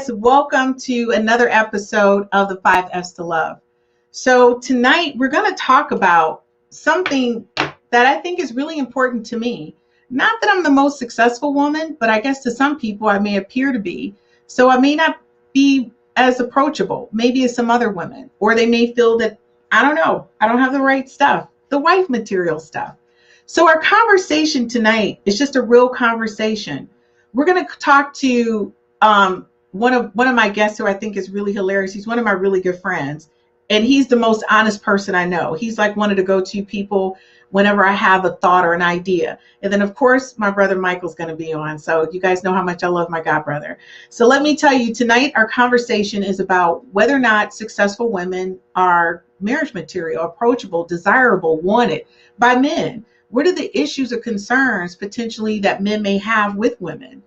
guys, welcome to another episode of the 5 F's to Love. So tonight we're going to talk about something that I think is really important to me. Not that I'm the most successful woman, but I guess to some people I may appear to be. So I may not be as approachable, maybe as some other women, or they may feel that, I don't know, I don't have the right stuff, the wife material stuff. So our conversation tonight is just a real conversation. We're going to talk to one of my guests who I think is really hilarious. He's one of my really good friends, and he's the most honest person I know. He's like one of the go-to people whenever I have a thought or an idea. And then, of course, my brother Michael's going to be on. So you guys know how much I love my god brother. So let me tell you, tonight our conversation is about whether or not successful women are marriage material, approachable, desirable, wanted by men. What are the issues or concerns potentially that men may have with women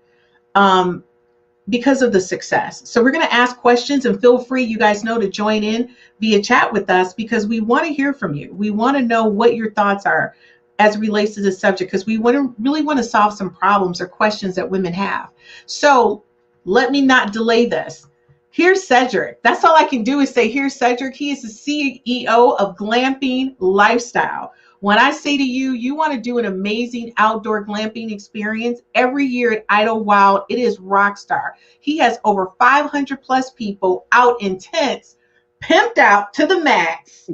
because of the success? So we're going to ask questions, and feel free, you guys know, to join in via chat with us, because we want to hear from you. We want to know what your thoughts are as it relates to this subject, because we really want to solve some problems or questions that women have. So let me not delay this. Here's Cedric. That's all I can do is say, here's Cedric. He is the CEO of Glamping Lifestyle. When I say to you, you want to do an amazing outdoor glamping experience every year at Idlewild, it is Rockstar. He has over 500 plus people out in tents, pimped out to the max,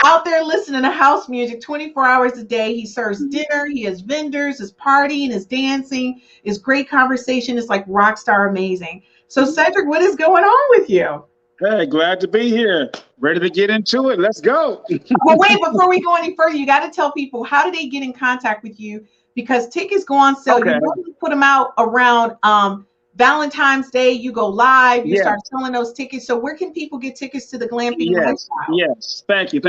out there listening to house music 24 hours a day. He serves dinner, he has vendors, his partying, his dancing, his great conversation. It's like Rockstar amazing. So Cedric, what is going on with you? Hey, glad to be here. Ready to get into it. Let's go. Well, wait, before we go any further, you got to tell people, how do they get in contact with you? Because tickets go on sale. Okay. You normally put them out around Valentine's Day. You go live. You start selling those tickets. So where can people get tickets to the Glamping Lifestyle? Yes. Thank you.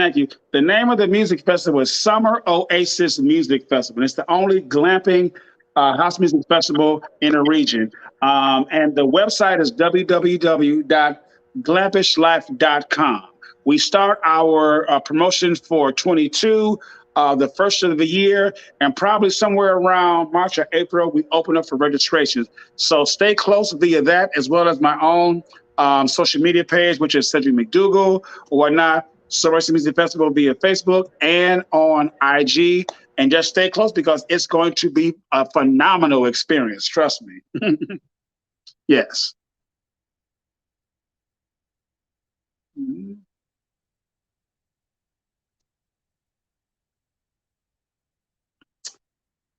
The name of the music festival is Summer Oasis Music Festival. It's the only glamping house music festival in the region. And the website is www.glampishlife.com. We start our promotions for 22, the first of the year, and probably somewhere around March or April, we open up for registrations. So stay close via that, as well as my own social media page, which is Cedric McDougal or whatnot. Sorority Music Festival via Facebook and on IG. And just stay close, because it's going to be a phenomenal experience. Trust me. Yes.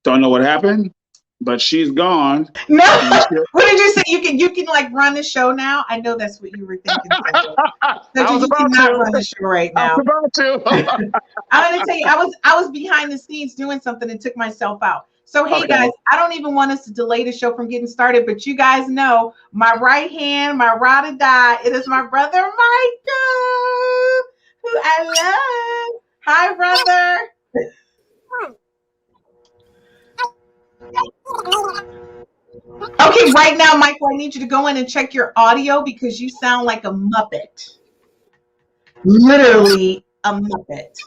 Don't know what happened, but she's gone. No, what did you say? You can like run the show now. I know that's what you were thinking. So you cannot run the show right now. I was about to. I'm gonna tell you, I was behind the scenes doing something and took myself out. So hey guys, I don't even want us to delay the show from getting started, but you guys know my right hand, my ride or die. It is my brother Michael, who I love. Hi, brother. Okay, right now, Michael, I need you to go in and check your audio, because you sound like a Muppet. Literally a Muppet.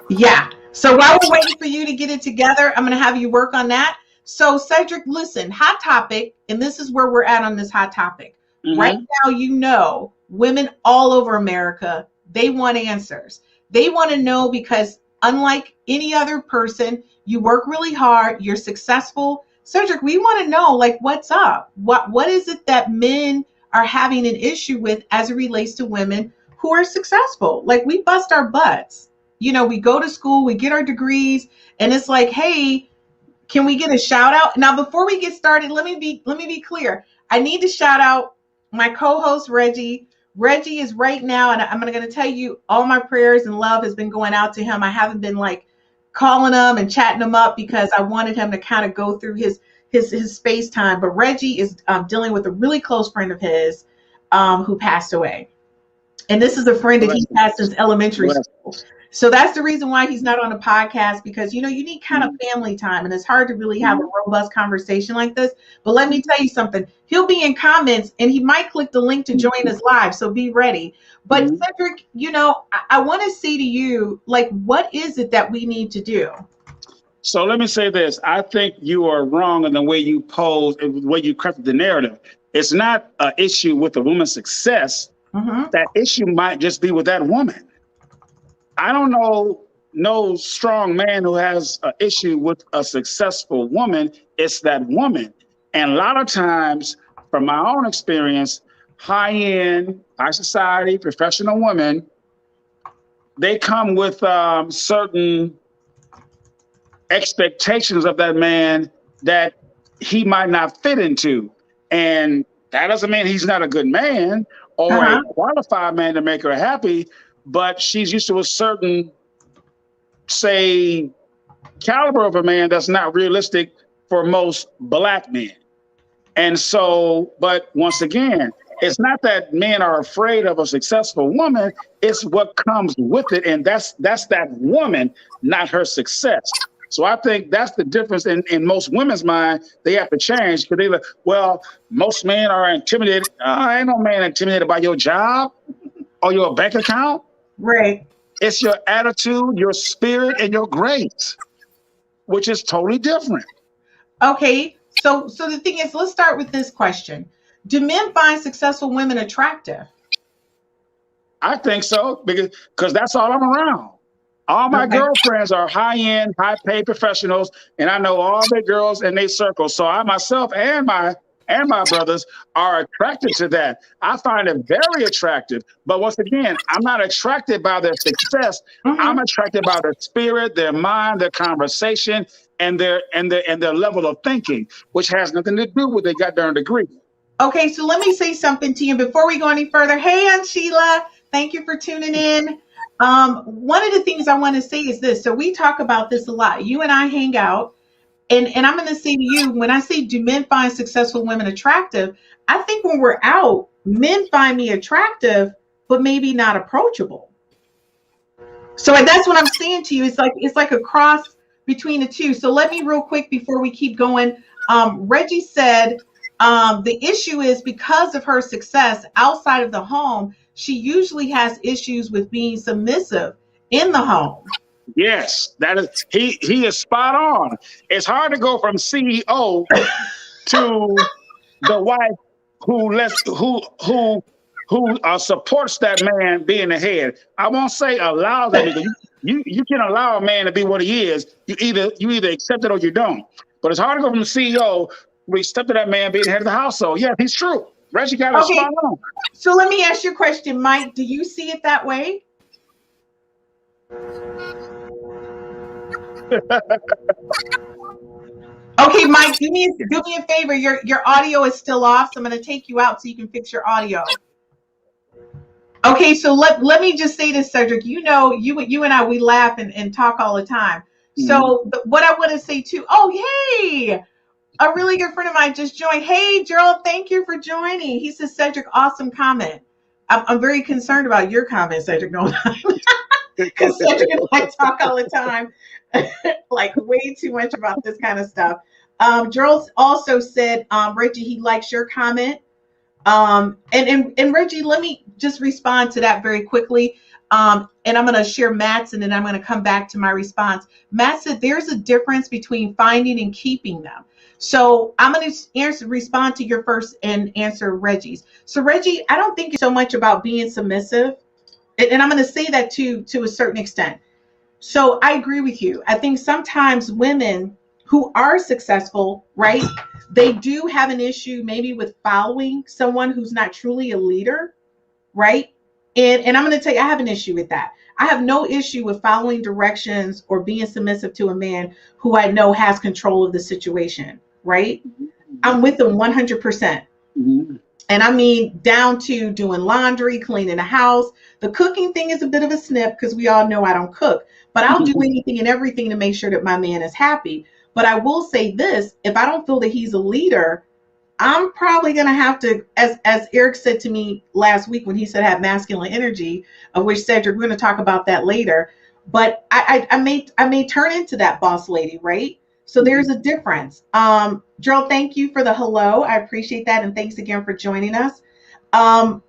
Yeah. So while we're waiting for you to get it together, I'm going to have you work on that. So Cedric, listen, hot topic, and this is where we're at on this hot topic. Mm-hmm. Right now, you know, women all over America, they want answers. They want to know, because unlike any other person, you work really hard, you're successful. Cedric, we want to know, like, what's up? What is it that men are having an issue with as it relates to women who are successful? Like, we bust our butts. You know, we go to school, we get our degrees, and it's like, hey, can we get a shout out? Now, before we get started, let me be clear. I need to shout out my co-host, Reggie. Reggie is right now, and I'm going to tell you, all my prayers and love has been going out to him. I haven't been like calling him and chatting him up, because I wanted him to kind of go through his space time. But Reggie is dealing with a really close friend of his who passed away. And this is a friend that he's had since elementary school. So that's the reason why he's not on a podcast, because, you know, you need kind of family time, and it's hard to really have a robust conversation like this. But let me tell you something. He'll be in comments, and he might click the link to join us live. So be ready. But Cedric, you know, I want to say to you, like, what is it that we need to do? So let me say this. I think you are wrong in the way you pose, the way you crafted the narrative. it's not an issue with the woman's success. That issue might just be with that woman. I don't know no strong man who has an issue with a successful woman. It's that woman. And a lot of times, from my own experience, high-end, high society, professional women, they come with certain expectations of that man that he might not fit into. And that doesn't mean he's not a good man or a qualified man to make her happy, but she's used to a certain, say, caliber of a man that's not realistic for most Black men. And so, but once again, it's not that men are afraid of a successful woman, it's what comes with it. And that's that woman, not her success. So I think that's the difference in most women's mind. They have to change because they like, well, most men are intimidated. Ain't no man intimidated by your job or your bank account. Right. It's your attitude, your spirit, and your grace, which is totally different. Okay. So the thing is, let's start with this question. Do men find successful women attractive? I think so, because that's all I'm around. All my girlfriends are high-end, high-paid professionals, and I know all the girls in their circle. So I myself and my brothers are attracted to that. I find it very attractive. But once again, I'm not attracted by their success. I'm attracted by their spirit, their mind, their conversation, and their level of thinking, which has nothing to do with their goddamn degree. Okay, so let me say something to you before we go any further. Hey, Aunt Sheila, thank you for tuning in. One of the things I want to say is this. So we talk about this a lot. You and I hang out, and I'm going to say to you, when I say do men find successful women attractive, I think when we're out, men find me attractive, but maybe not approachable. So that's what I'm saying to you. It's like a cross between the two. So let me real quick before we keep going. Reggie said the issue is because of her success outside of the home, she usually has issues with being submissive in the home. Yes, that is he is spot on. It's hard to go from CEO to the wife who supports that man being the head. I won't say allows him, because you can allow a man to be what he is. You either accept it or you don't. But it's hard to go from the CEO we step to that man being the head of the household. Yeah, he's true. Reggie got it spot on. So let me ask you a question, Mike. Do you see it that way? Okay, Mike, do me a favor. Your audio is still off, so I'm going to take you out so you can fix your audio. Okay, so let me just say this, Cedric. You know, you and I, we laugh and talk all the time. So what I want to say too. Oh, hey. A really good friend of mine just joined. Hey, Gerald, thank you for joining. He says, Cedric, awesome comment. I'm very concerned about your comment, Cedric. No, because Cedric and I talk all the time, like way too much about this kind of stuff. Gerald also said, Reggie, he likes your comment. And Reggie, let me just respond to that very quickly. And I'm going to share Matt's, and then I'm going to come back to my response. Matt said there's a difference between finding and keeping them. So I'm going to respond to your first and answer Reggie's. So Reggie, I don't think it's so much about being submissive. And I'm going to say that to a certain extent. So I agree with you. I think sometimes women who are successful, right, they do have an issue maybe with following someone who's not truly a leader, right? And I'm going to tell you, I have an issue with that. I have no issue with following directions or being submissive to a man who I know has control of the situation, right? I'm with them 100%. And I mean, down to doing laundry, cleaning the house. The cooking thing is a bit of a snip because we all know I don't cook, but I'll do anything and everything to make sure that my man is happy. But I will say this, if I don't feel that he's a leader, I'm probably going to have to, as Eric said to me last week when he said I have masculine energy, of which Cedric, we're going to talk about that later. But I may turn into that boss lady, right? So there's a difference. Gerald, thank you for the hello. I appreciate that. And thanks again for joining us.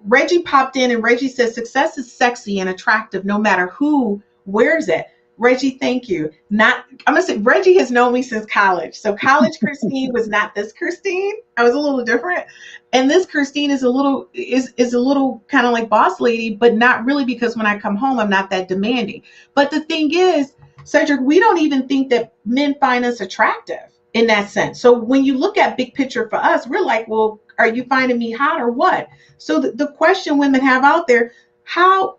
Reggie popped in, and Reggie says success is sexy and attractive no matter who wears it. Reggie, thank you. Not, I'm gonna say Reggie has known me since college. So college Christine was not this Christine. I was a little different. And this Christine is a little kind of like boss lady, but not really, because when I come home, I'm not that demanding. But the thing is, Cedric, we don't even think that men find us attractive in that sense. So when you look at big picture for us, we're like, well, are you finding me hot or what? So the question women have out there, how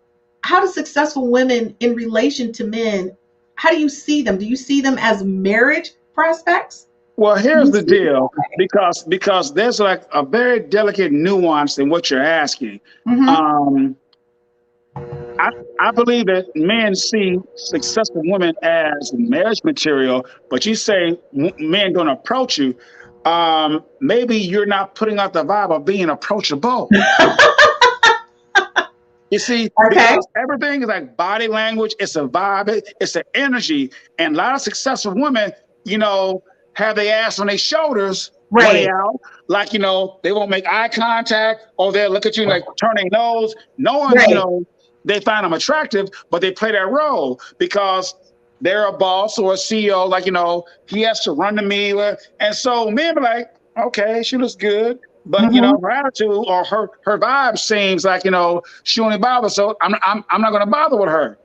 do successful women in relation to men, how do you see them? Do you see them as marriage prospects? Well, here's the deal, because there's like a very delicate nuance in what you're asking. Mm-hmm. I believe that men see successful women as marriage material, but you say men don't approach you. Maybe you're not putting out the vibe of being approachable. You see, because everything is like body language, it's a vibe, it's an energy. And a lot of successful women, you know, have their ass on their shoulders, right? Out, like, you know, they won't make eye contact, or they'll look at you like turn their nose. No one, you know, they find them attractive, but they play that role because they're a boss or a CEO, like, you know, he has to run the meal. And so men be like, okay, she looks good. But you know, her attitude or her vibe seems like, you know, she only bothers. So I'm not going to bother with her.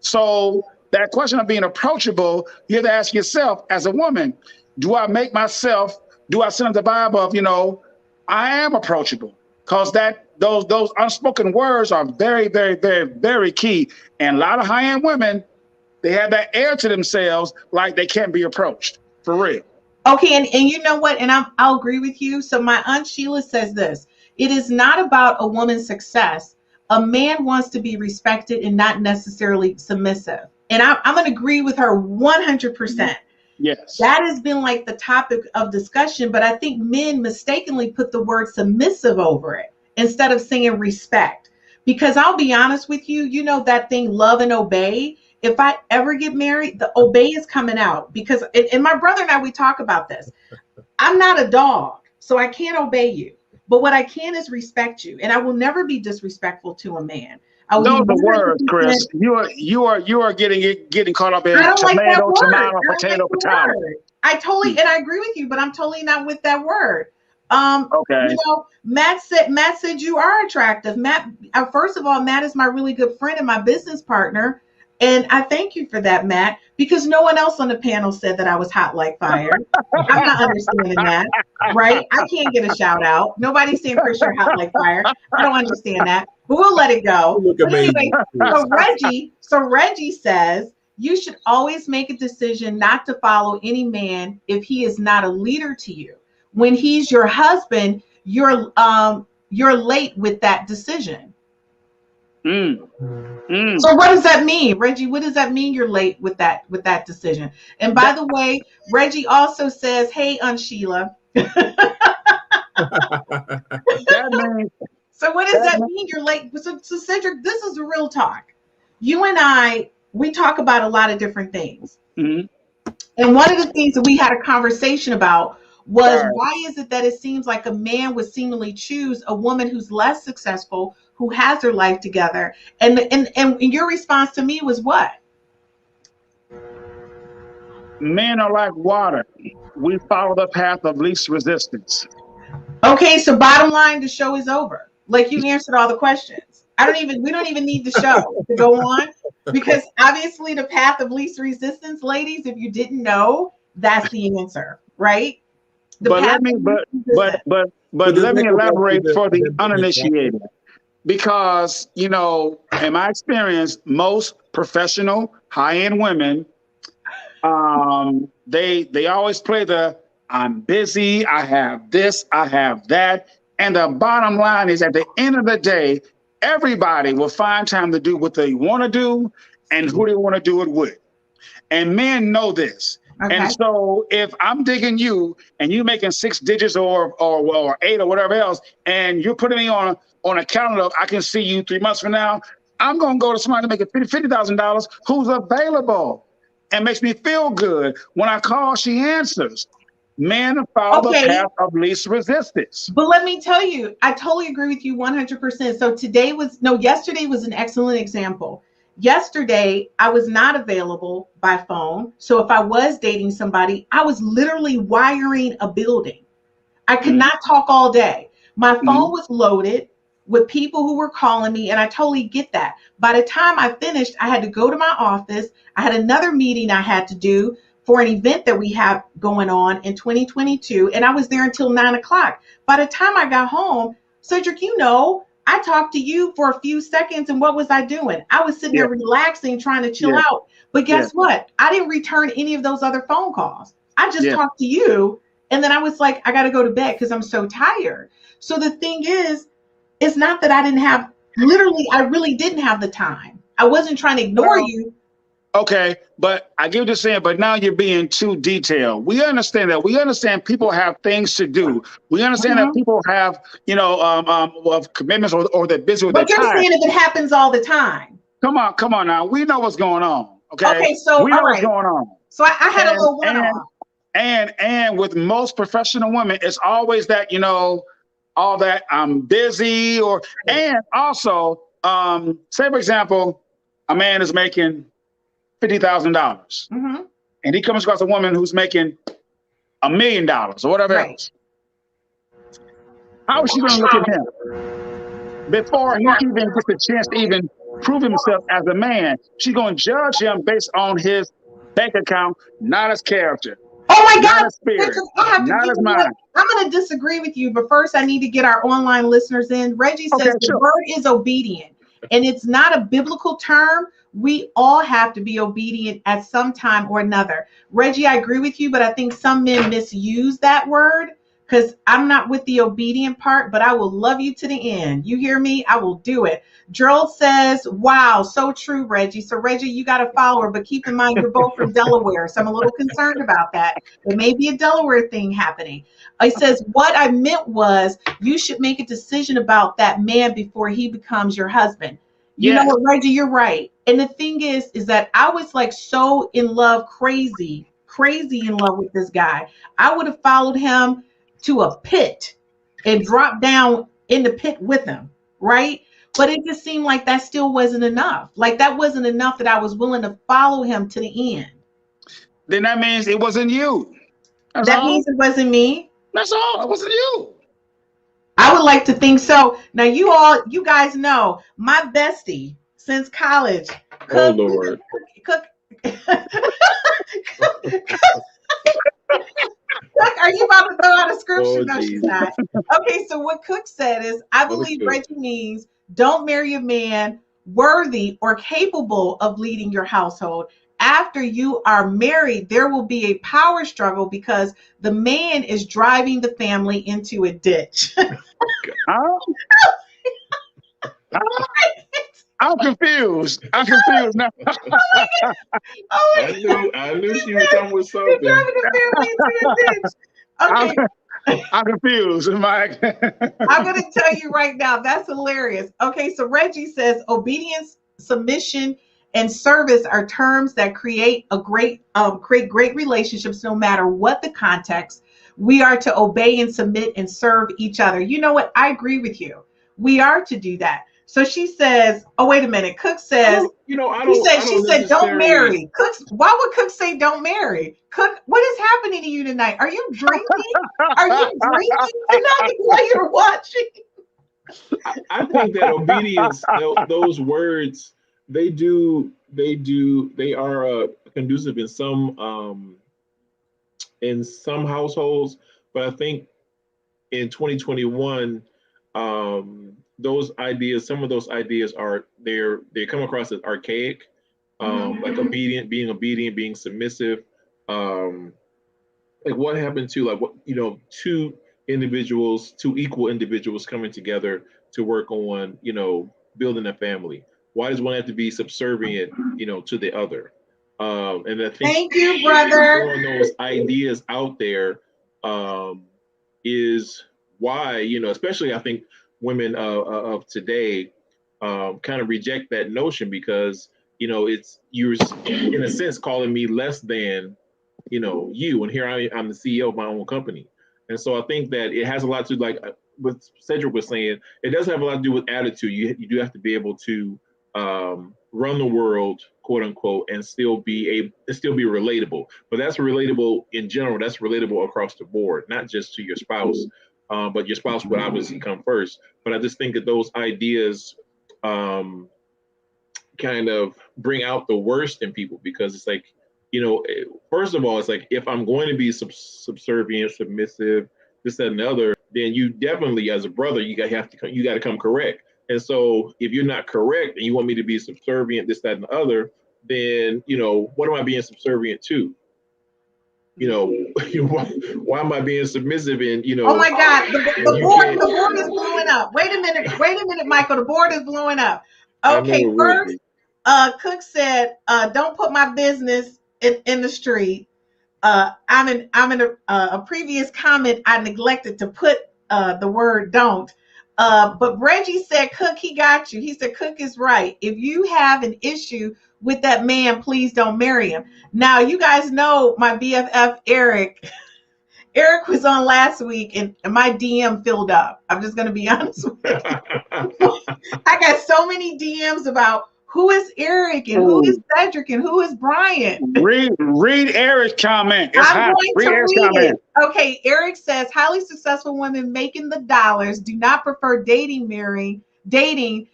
So that question of being approachable, you have to ask yourself as a woman, do I send up the vibe of, you know, I am approachable? Because those unspoken words are very, very, very, very key. And a lot of high-end women, they have that air to themselves, like they can't be approached, for real. Okay, and you know what? And I'll agree with you. So my Aunt Sheila says this: it is not about a woman's success. A man wants to be respected and not necessarily submissive. And I'm going to agree with her 100%. Yes. That has been like the topic of discussion, but I think men mistakenly put the word submissive over it instead of saying respect. Because I'll be honest with you, you know that thing, love and obey. If I ever get married, the obey is coming out, because, and my brother and I, we talk about this. I'm not a dog, so I can't obey you. But what I can is respect you. And I will never be disrespectful to a man. No, the words, Chris. You are getting caught up in tomato, potato. I totally, and I agree with you, but I'm totally not with that word. Okay. You know, Matt said you are attractive. Matt, first of all, Matt is my really good friend and my business partner. And I thank you for that, Matt, because no one else on the panel said that I was hot like fire. I'm not understanding that, right? I can't get a shout out. Nobody's saying, Chris, you're hot like fire. I don't understand that, but we'll let it go. But anyway, so Reggie says, you should always make a decision not to follow any man if he is not a leader to you. When he's your husband, you're late with that decision. So what does that mean, Reggie? What does that mean? You're late with that decision. And by the way, Reggie also says, "Hey, Aunt Sheila." So what does that mean? You're late. So Cedric, this is the real talk. You and I, we talk about a lot of different things. And one of the things that we had a conversation about was, why is it that it seems like a man would seemingly choose a woman who's less successful, who has her life together? And your response to me was what? Men are like water. We follow the path of least resistance. Okay, so bottom line, the show is over. Like, you answered all the questions. We don't even need the show to go on, because obviously the path of least resistance, ladies, if you didn't know, that's the answer, right? But let me elaborate for the uninitiated. Because, you know, in my experience, most professional high-end women, they always play the I'm busy, I have this, I have that. And the bottom line is, at the end of the day, everybody will find time to do what they want to do and who they want to do it with. And men know this. Okay. And so if I'm digging you and you making 6 digits or 8 or whatever else, and you're putting me on a calendar, I can see you 3 months from now, I'm going to go to somebody making $50,000 who's available and makes me feel good. When I call, she answers. Men follow the path of least resistance. But let me tell you, I totally agree with you 100%. So yesterday was an excellent example. Yesterday, I was not available by phone. So if I was dating somebody, I was literally wiring a building. I could not talk all day. My phone was loaded with people who were calling me, and I totally get that. By the time I finished, I had to go to my office. I had another meeting I had to do for an event that we have going on in 2022, and I was there until 9 o'clock. By the time I got home, Cedric, I talked to you for a few seconds, and what was I doing? I was sitting there relaxing, trying to chill out. But guess what? I didn't return any of those other phone calls. I just talked to you. And then I was like, I got to go to bed because I'm so tired. So the thing is, it's not that I didn't have, literally, I really didn't have the time. I wasn't trying to ignore you. Okay, but I get what you're saying, but now you're being too detailed. We understand that. We understand people have things to do. We understand that people have, commitments or they're busy with their time. But you're saying if it happens all the time. Come on now. We know what's going on. Okay, so we know what's going on. So I had a little one-off. And with most professional women, it's always that, all that I'm busy and also, say for example, a man is making $50,000 and he comes across a woman who's making $1 million or whatever else. How is she going to look at him before he even gets a chance to even prove himself as a man? She's going to judge him based on his bank account, not his character. Oh my God! I'm going to disagree with you, but first I need to get our online listeners in. Reggie says the word is obedient, and it's not a biblical term. We all have to be obedient at some time or another. Reggie, I agree with you, but I think some men misuse that word because I'm not with the obedient part, but I will love you to the end. You hear me? I will do it. Gerald says, wow, so true, Reggie. So, Reggie, you got a follower, but keep in mind you're both from Delaware, so I'm a little concerned about that. There may be a Delaware thing happening. He says, what I meant was you should make a decision about that man before he becomes your husband. You know what, Reggie, you're right. And the thing is that I was like so in love, crazy in love with this guy. I would have followed him to a pit and dropped down in the pit with him, right? But it just seemed like that still wasn't enough. Like that wasn't enough that I was willing to follow him to the end. Then that means it wasn't you. That means it wasn't me. That's all. It wasn't you. I would like to think so. Now you guys know my bestie since college. Oh Lord. Cook. Cook, are you about to throw out a scripture? No, she's not. Okay, so what Cook said is, I believe Reggie means don't marry a man worthy or capable of leading your household. After you are married, there will be a power struggle because the man is driving the family into a ditch. I'm confused. Now. I knew she was done with something. You're driving the family into a ditch. Okay. I'm confused, Mike. I'm going to tell you right now, that's hilarious. Okay, so Reggie says obedience, submission, and service are terms that create great relationships no matter what the context. We are to obey and submit and serve each other. You know what? I agree with you. We are to do that. So she says, oh, wait a minute. Cook says, she said, don't marry. Why would Cook say don't marry? Cook, what is happening to you tonight? Are you drinking? Are you drinking tonight while you're watching? I think that obedience, those words, they are conducive in some households, but I think in 2021, some of those ideas they come across as archaic, like being obedient, being submissive. Like what happened to two equal individuals coming together to work on, building a family? Why does one have to be subservient, to the other? And I think thank you, brother. Throwing those ideas out there is why, especially I think women of today kind of reject that notion because, you're in a sense calling me less than, you. And here I'm the CEO of my own company. And so I think that it has a lot to do, like what Cedric was saying, it does have a lot to do with attitude. You do have to be able to run the world, quote unquote, and still be relatable. But that's relatable in general. That's relatable across the board, not just to your spouse, but your spouse would obviously come first. But I just think that those ideas kind of bring out the worst in people, because it's like, first of all, it's like, if I'm going to be subservient, submissive, this, that, and the other, then you definitely, as a brother, you got to come correct. And so if you're not correct and you want me to be subservient, this, that, and the other, then, what am I being subservient to? Why am I being submissive? And, oh my God, the board is blowing up. Wait a minute, Michael, the board is blowing up. Okay, first, Cook said, don't put my business in the street. I'm in a previous comment, I neglected to put the word don't. But Reggie said, Cook, he got you. He said, Cook is right. If you have an issue with that man, please don't marry him. Now, you guys know my BFF, Eric. Eric was on last week and my DM filled up. I'm just going to be honest with you. I got so many DMs about who is Eric and who is Cedric and who is Brian. Read Eric's comment. I'm going to read it. Okay, Eric says, highly successful women making the dollars do not prefer marrying a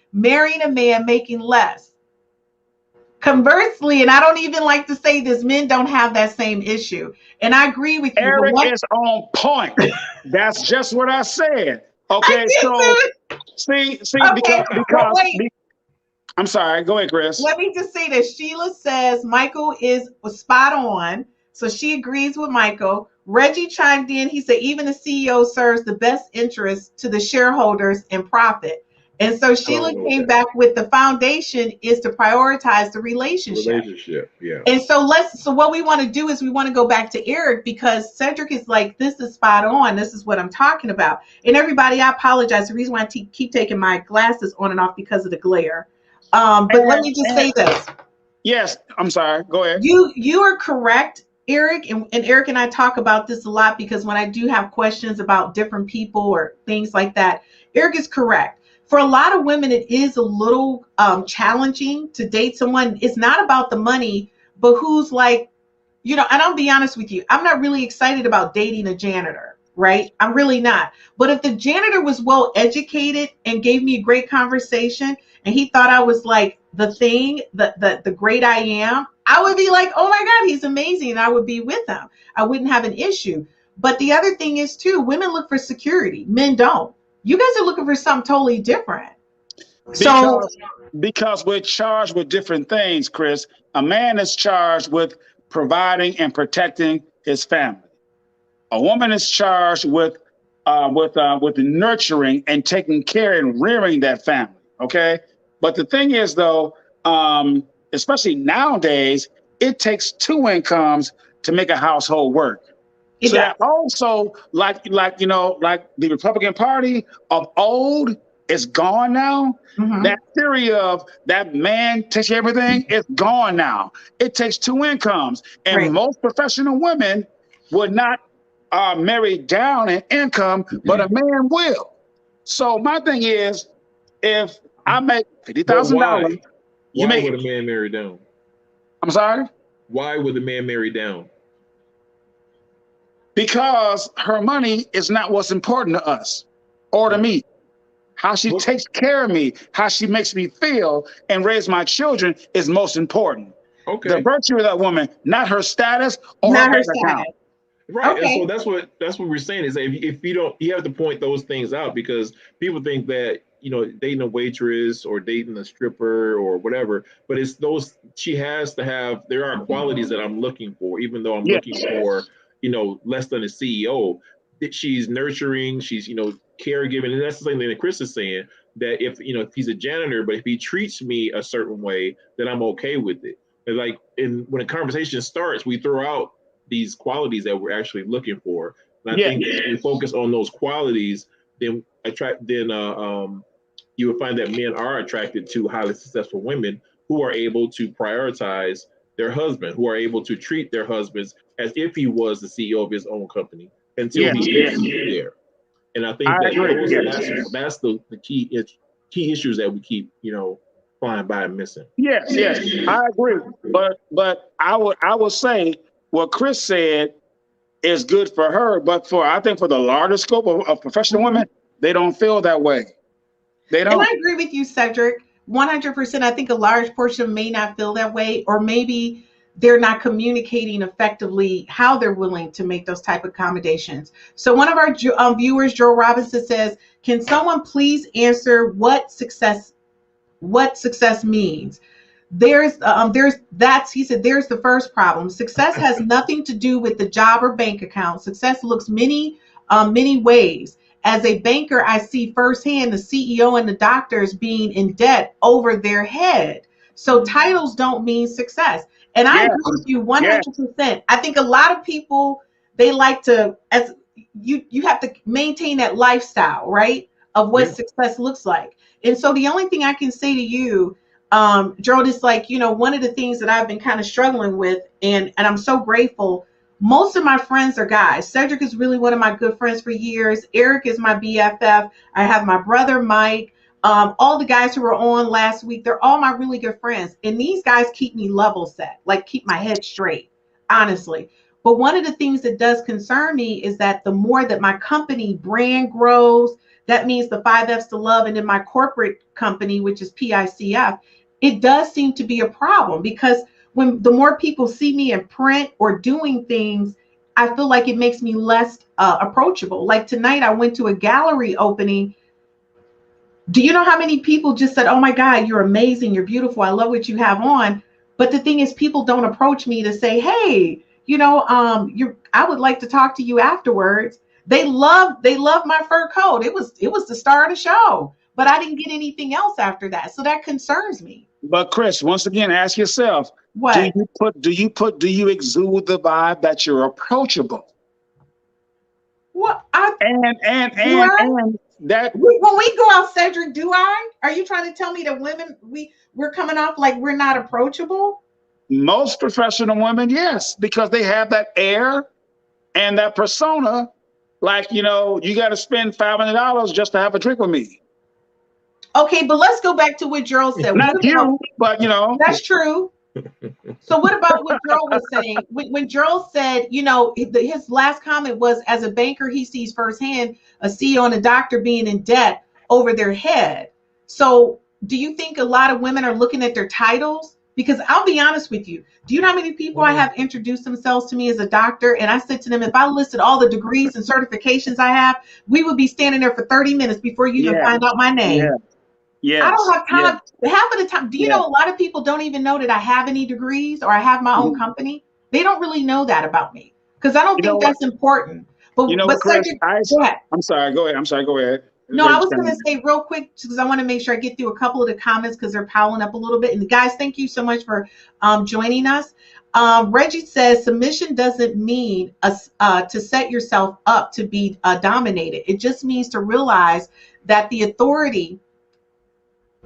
man making less. Conversely, and I don't even like to say this, men don't have that same issue. And I agree with you. Eric is on point. That's just what I said. Okay, see, okay, because I'm sorry. Go ahead, Chris. Let me just say this. Sheila says Michael was spot on. So she agrees with Michael. Reggie chimed in. He said, even the CEO serves the best interest to the shareholders and profit. And so Sheila came back with the foundation is to prioritize the relationship. Yeah. And so what we want to do is we want to go back to Eric, because Cedric is like, this is spot on. This is what I'm talking about. And everybody, I apologize. The reason why I keep taking my glasses on and off because of the glare. But let me just say this. Yes, I'm sorry. Go ahead. You are correct, Eric. And Eric and I talk about this a lot, because when I do have questions about different people or things like that, Eric is correct. For a lot of women, it is a little challenging to date someone. It's not about the money, but who's like, and I'll be honest with you, I'm not really excited about dating a janitor, right? I'm really not. But if the janitor was well educated and gave me a great conversation and he thought I was like the thing, the great I am, I would be like, oh my God, he's amazing. And I would be with him. I wouldn't have an issue. But the other thing is too, women look for security. Men don't. You guys are looking for something totally different. Because we're charged with different things, Chris. A man is charged with providing and protecting his family. A woman is charged with nurturing and taking care and rearing that family. Okay. But the thing is, though, especially nowadays, it takes two incomes to make a household work. So that also, like the Republican Party of old is gone now. Mm-hmm. That theory of that man takes everything is gone now. It takes two incomes, and most professional women would not marry down in income, but a man will. So my thing is, if I make $50,000, why would a man marry down? I'm sorry. Why would the man marry down? Because her money is not what's important to us or to me. How she takes care of me, how she makes me feel and raise my children is most important. Okay. The virtue of that woman, not her status or her bank account. Right. Okay. And so that's what we're saying is that if you have to point those things out, because people think that, dating a waitress or dating a stripper or whatever, but it's those, there are qualities that I'm looking for, even though I'm looking for, less than a CEO, that she's nurturing, she's, caregiving. And that's the same thing that Chris is saying, that if he's a janitor, but if he treats me a certain way, then I'm okay with it. And when a conversation starts, we throw out these qualities that we're actually looking for. And I think if we focus on those qualities, then you will find that men are attracted to highly successful women who are able to prioritize their husband, who are able to treat their husbands as if he was the CEO of his own company until he gets there. And I think that's the key issues that we keep, flying by and missing. Yes, yes, I agree. But I would say what Chris said is good for her, but I think for the larger scope of professional women, they don't feel that way. They And don't. I agree with you, Cedric, 100%. I think a large portion may not feel that way, or maybe they're not communicating effectively how they're willing to make those type of accommodations. So one of our viewers, Joe Robinson, says, can someone please answer what success means? He said, there's the first problem. Success has nothing to do with the job or bank account. Success looks many ways. As a banker, I see firsthand the CEO and the doctors being in debt over their head. So titles don't mean success. And I agree with you 100%. I think a lot of people, they like to, as you have to maintain that lifestyle, right? Of what success looks like. And so the only thing I can say to you, Gerald, is like, one of the things that I've been kind of struggling with, and I'm so grateful. Most of my friends are guys. Cedric is really one of my good friends for years. Eric is my BFF. I have my brother, Mike. All the guys who were on last week, they're all my really good friends. And these guys keep me level set, like keep my head straight, honestly. But one of the things that does concern me is that the more that my company brand grows, that means the 5Fs to love, and in my corporate company, which is PICF, it does seem to be a problem, because when the more people see me in print or doing things, I feel like it makes me less approachable. Like tonight, I went to a gallery opening. Do you know how many people just said, oh my God, you're amazing, you're beautiful, I love what you have on. But the thing is, people don't approach me to say, hey, I would like to talk to you afterwards. They love my fur coat. It was the star of the show, but I didn't get anything else after that. So that concerns me. But Chris, once again, ask yourself, what do you exude the vibe that you're approachable? What and that when we go out, Cedric, do I? Are you trying to tell me that women we're coming off like we're not approachable? Most professional women, yes, because they have that air and that persona. Like, you got to spend $500 just to have a drink with me. Okay, but let's go back to what Gerald said. Not you, but That's true. So what about what Gerald was saying? When Gerald said, his last comment was, as a banker, he sees firsthand a CEO and a doctor being in debt over their head. So do you think a lot of women are looking at their titles? Because I'll be honest with you. Do you know how many people I have introduced themselves to me as a doctor? And I said to them, if I listed all the degrees and certifications I have, we would be standing there for 30 minutes before you even find out my name. Yeah. Yes. I don't have time. Half of the time, do you know a lot of people don't even know that I have any degrees or I have my own company? They don't really know that about me, because I don't think that's important. But Chris, go ahead. I'm sorry. Go ahead. No, I was going to say real quick, because I want to make sure I get through a couple of the comments, because they're piling up a little bit. And guys, thank you so much for joining us. Reggie says submission doesn't mean to set yourself up to be dominated. It just means to realize that the authority,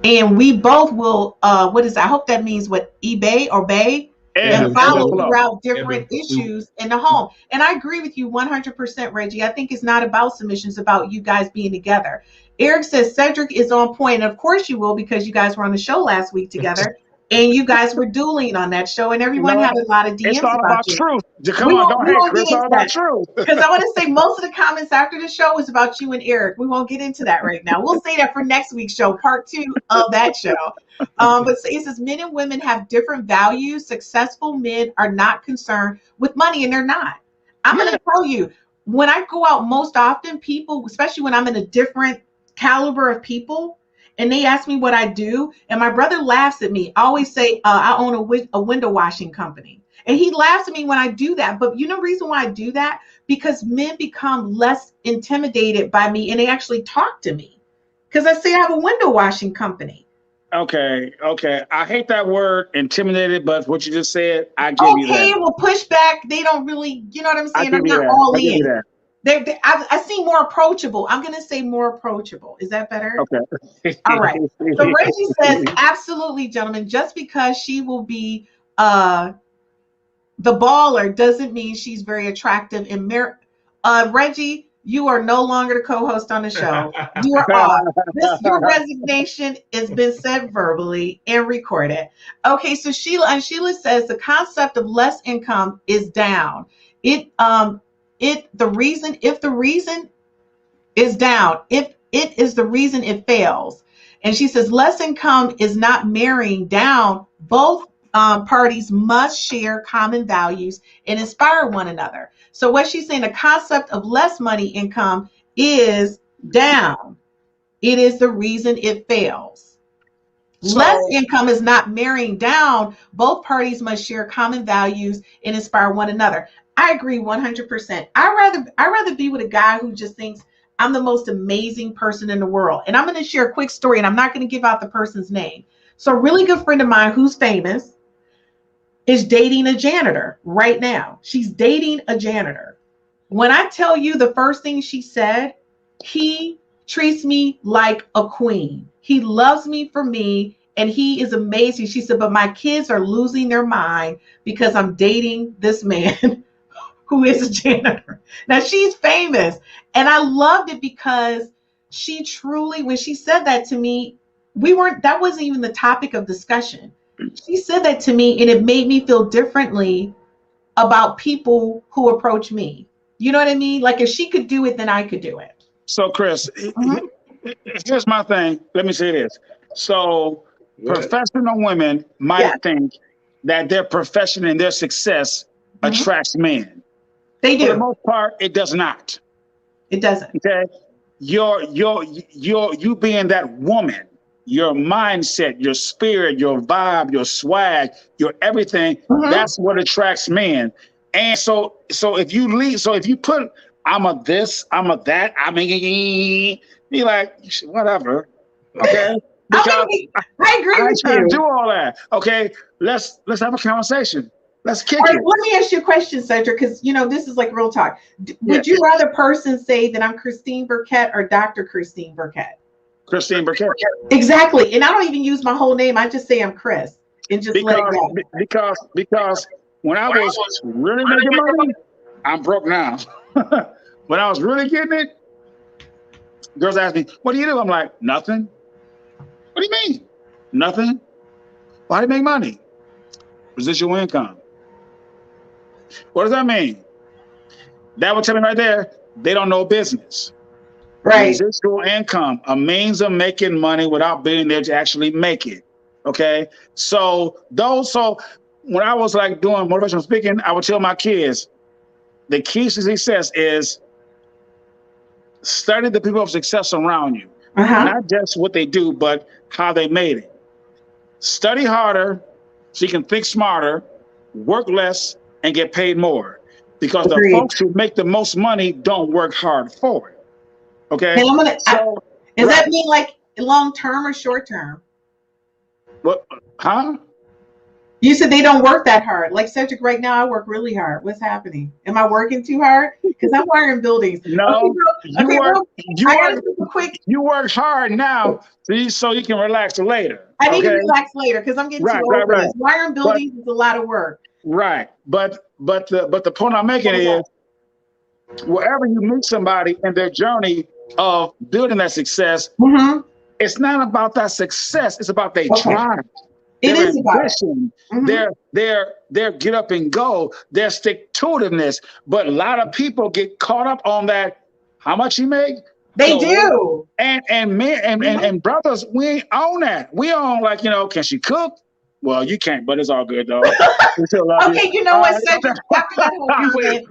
and we both will, I hope that means what, eBay or bay, and follow throughout different issues in the home. And I agree with you 100%, Reggie. I think it's not about submission, it's about you guys being together. Eric says Cedric is on point. And of course you will, because you guys were on the show last week together. And you guys were dueling on that show, and everyone had a lot of DMs. It's all about you. Truth. Come on, go ahead, Chris. It's all about truth. Because I want to say most of the comments after the show is about you and Eric. We won't get into that right now. We'll say that for next week's show, part 2 of that show. But it says men and women have different values. Successful men are not concerned with money, and they're not. I'm going to tell you, when I go out most often, people, especially when I'm in a different caliber of people, and they ask me what I do, and my brother laughs at me. I always say I own a window washing company. And he laughs at me when I do that. But you know the reason why I do that? Because men become less intimidated by me, and they actually talk to me. Because I say I have a window washing company. Okay. I hate that word, intimidated, but what you just said, I give you that. Okay, well, push back. They don't really, you know what I'm saying? I'm not all in. I seem more approachable. I'm going to say more approachable. Is that better? Okay. All right. So Reggie says, absolutely, gentlemen, just because she will be the baller doesn't mean she's very attractive. And Reggie, You are no longer the co-host on the show. You are off. Your resignation has been said verbally and recorded. Okay, so Sheila says the concept of less income is down. If the reason is down, if it is the reason it fails. And she says less income is not marrying down. Both parties must share common values and inspire one another. So what she's saying, the concept of less money income is down. It is the reason it fails. So, less income is not marrying down. Both parties must share common values and inspire one another. I agree 100%. I'd rather be with a guy who just thinks I'm the most amazing person in the world. And I'm going to share a quick story, and I'm not going to give out the person's name. So a really good friend of mine who's famous is dating a janitor right now. She's dating a janitor. When I tell you the first thing she said, he treats me like a queen. He loves me for me, and he is amazing. She said, but my kids are losing their mind because I'm dating this man who is a janitor. Now she's famous, and I loved it because she truly, when she said that to me, that wasn't even the topic of discussion. She said that to me, and it made me feel differently about people who approach me. You know what I mean? Like if she could do it, then I could do it. So Chris, here's my thing. Let me say this. So professional women might think that their profession and their success attracts men. They do. For the most part, it does not. It doesn't. Okay. You being that woman, your mindset, your spirit, your vibe, your swag, your everything, that's what attracts men. And so if you put I'm a this, I'm a that, I mean, be like, whatever. Okay. Because I agree with I you. do all that. Okay. Let's have a conversation. Let's kick it. Let me ask you a question, Cedric, because this is like real talk. Would you rather person say that I'm Christine Burkett or Dr. Christine Burkett? Christine Burkett. Exactly. And I don't even use my whole name. I just say I'm Chris and just let it go. Because when I was really making money, I'm broke now. When I was really getting it, girls ask me, what do you do? I'm like, nothing. What do you mean? Nothing. Why do you make money? Residual income. What does that mean? That would tell me right there, they don't know business. Right. Residual income, a means of making money without being there to actually make it. Okay. So when I was like doing motivational speaking, I would tell my kids, the key to success is study the people of success around you. Not just what they do, but how they made it. Study harder so you can think smarter, work less, and get paid more. Because the folks who make the most money don't work hard for it. Okay. Hey, does that mean like long term or short term? What? Huh? You said they don't work that hard. Like Cedric, right now I work really hard. What's happening? Am I working too hard? Because I'm wiring buildings. No, you work hard now so you can relax later. I need to relax later because I'm getting too old for this. Wiring buildings is a lot of work. Right. But the point I'm making is wherever you meet somebody in their journey of building that success, it's not about that success. It's about their drive. It is about their get up and go, their stick-to-itiveness. But a lot of people get caught up on that. How much you make? They do. And men and brothers, we own that. We own like, can she cook? Well, you can't, but it's all good though. Okay, you know what, Cedric? After that whole comment,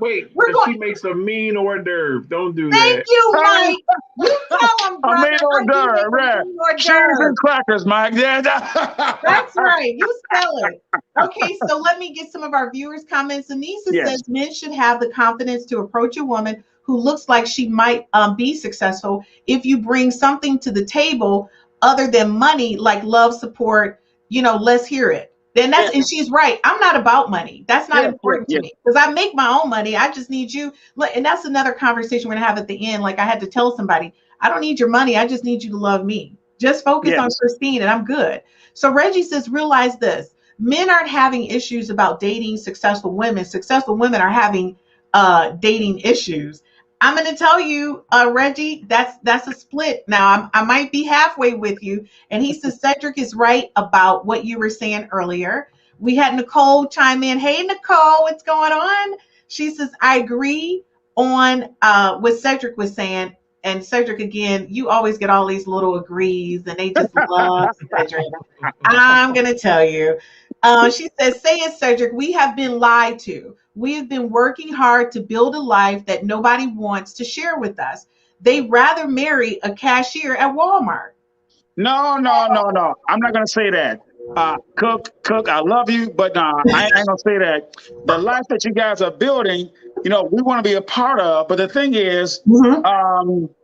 she makes a mean hors d'oeuvre. Don't do Thank that. you, Mike. You tell him, brother. A mean hors d'oeuvre, right? Cheese and crackers, Mike. Yeah. That's right. You spell it. Okay, so let me get some of our viewers' comments. Anissa says men should have the confidence to approach a woman who looks like she might be successful if you bring something to the table other than money, like love, support. Let's hear it. And she's right. I'm not about money. That's not important to me because I make my own money. I just need you. And that's another conversation we're gonna have at the end. Like I had to tell somebody, I don't need your money. I just need you to love me. Just focus on Christine and I'm good. So Reggie says, realize this. Men aren't having issues about dating successful women. Successful women are having dating issues. I'm going to tell you, Reggie, that's a split. Now, I might be halfway with you. And he says Cedric is right about what you were saying earlier. We had Nicole chime in. Hey, Nicole, what's going on? She says, I agree on what Cedric was saying. And Cedric, again, you always get all these little agrees, and they just love Cedric. I'm going to tell you. She says, say it, Cedric, we have been lied to. We have been working hard to build a life that nobody wants to share with us. They'd rather marry a cashier at Walmart. No. I'm not going to say that. Cook, I love you, but I ain't going to say that. The life that you guys are building, we want to be a part of. But the thing is, we want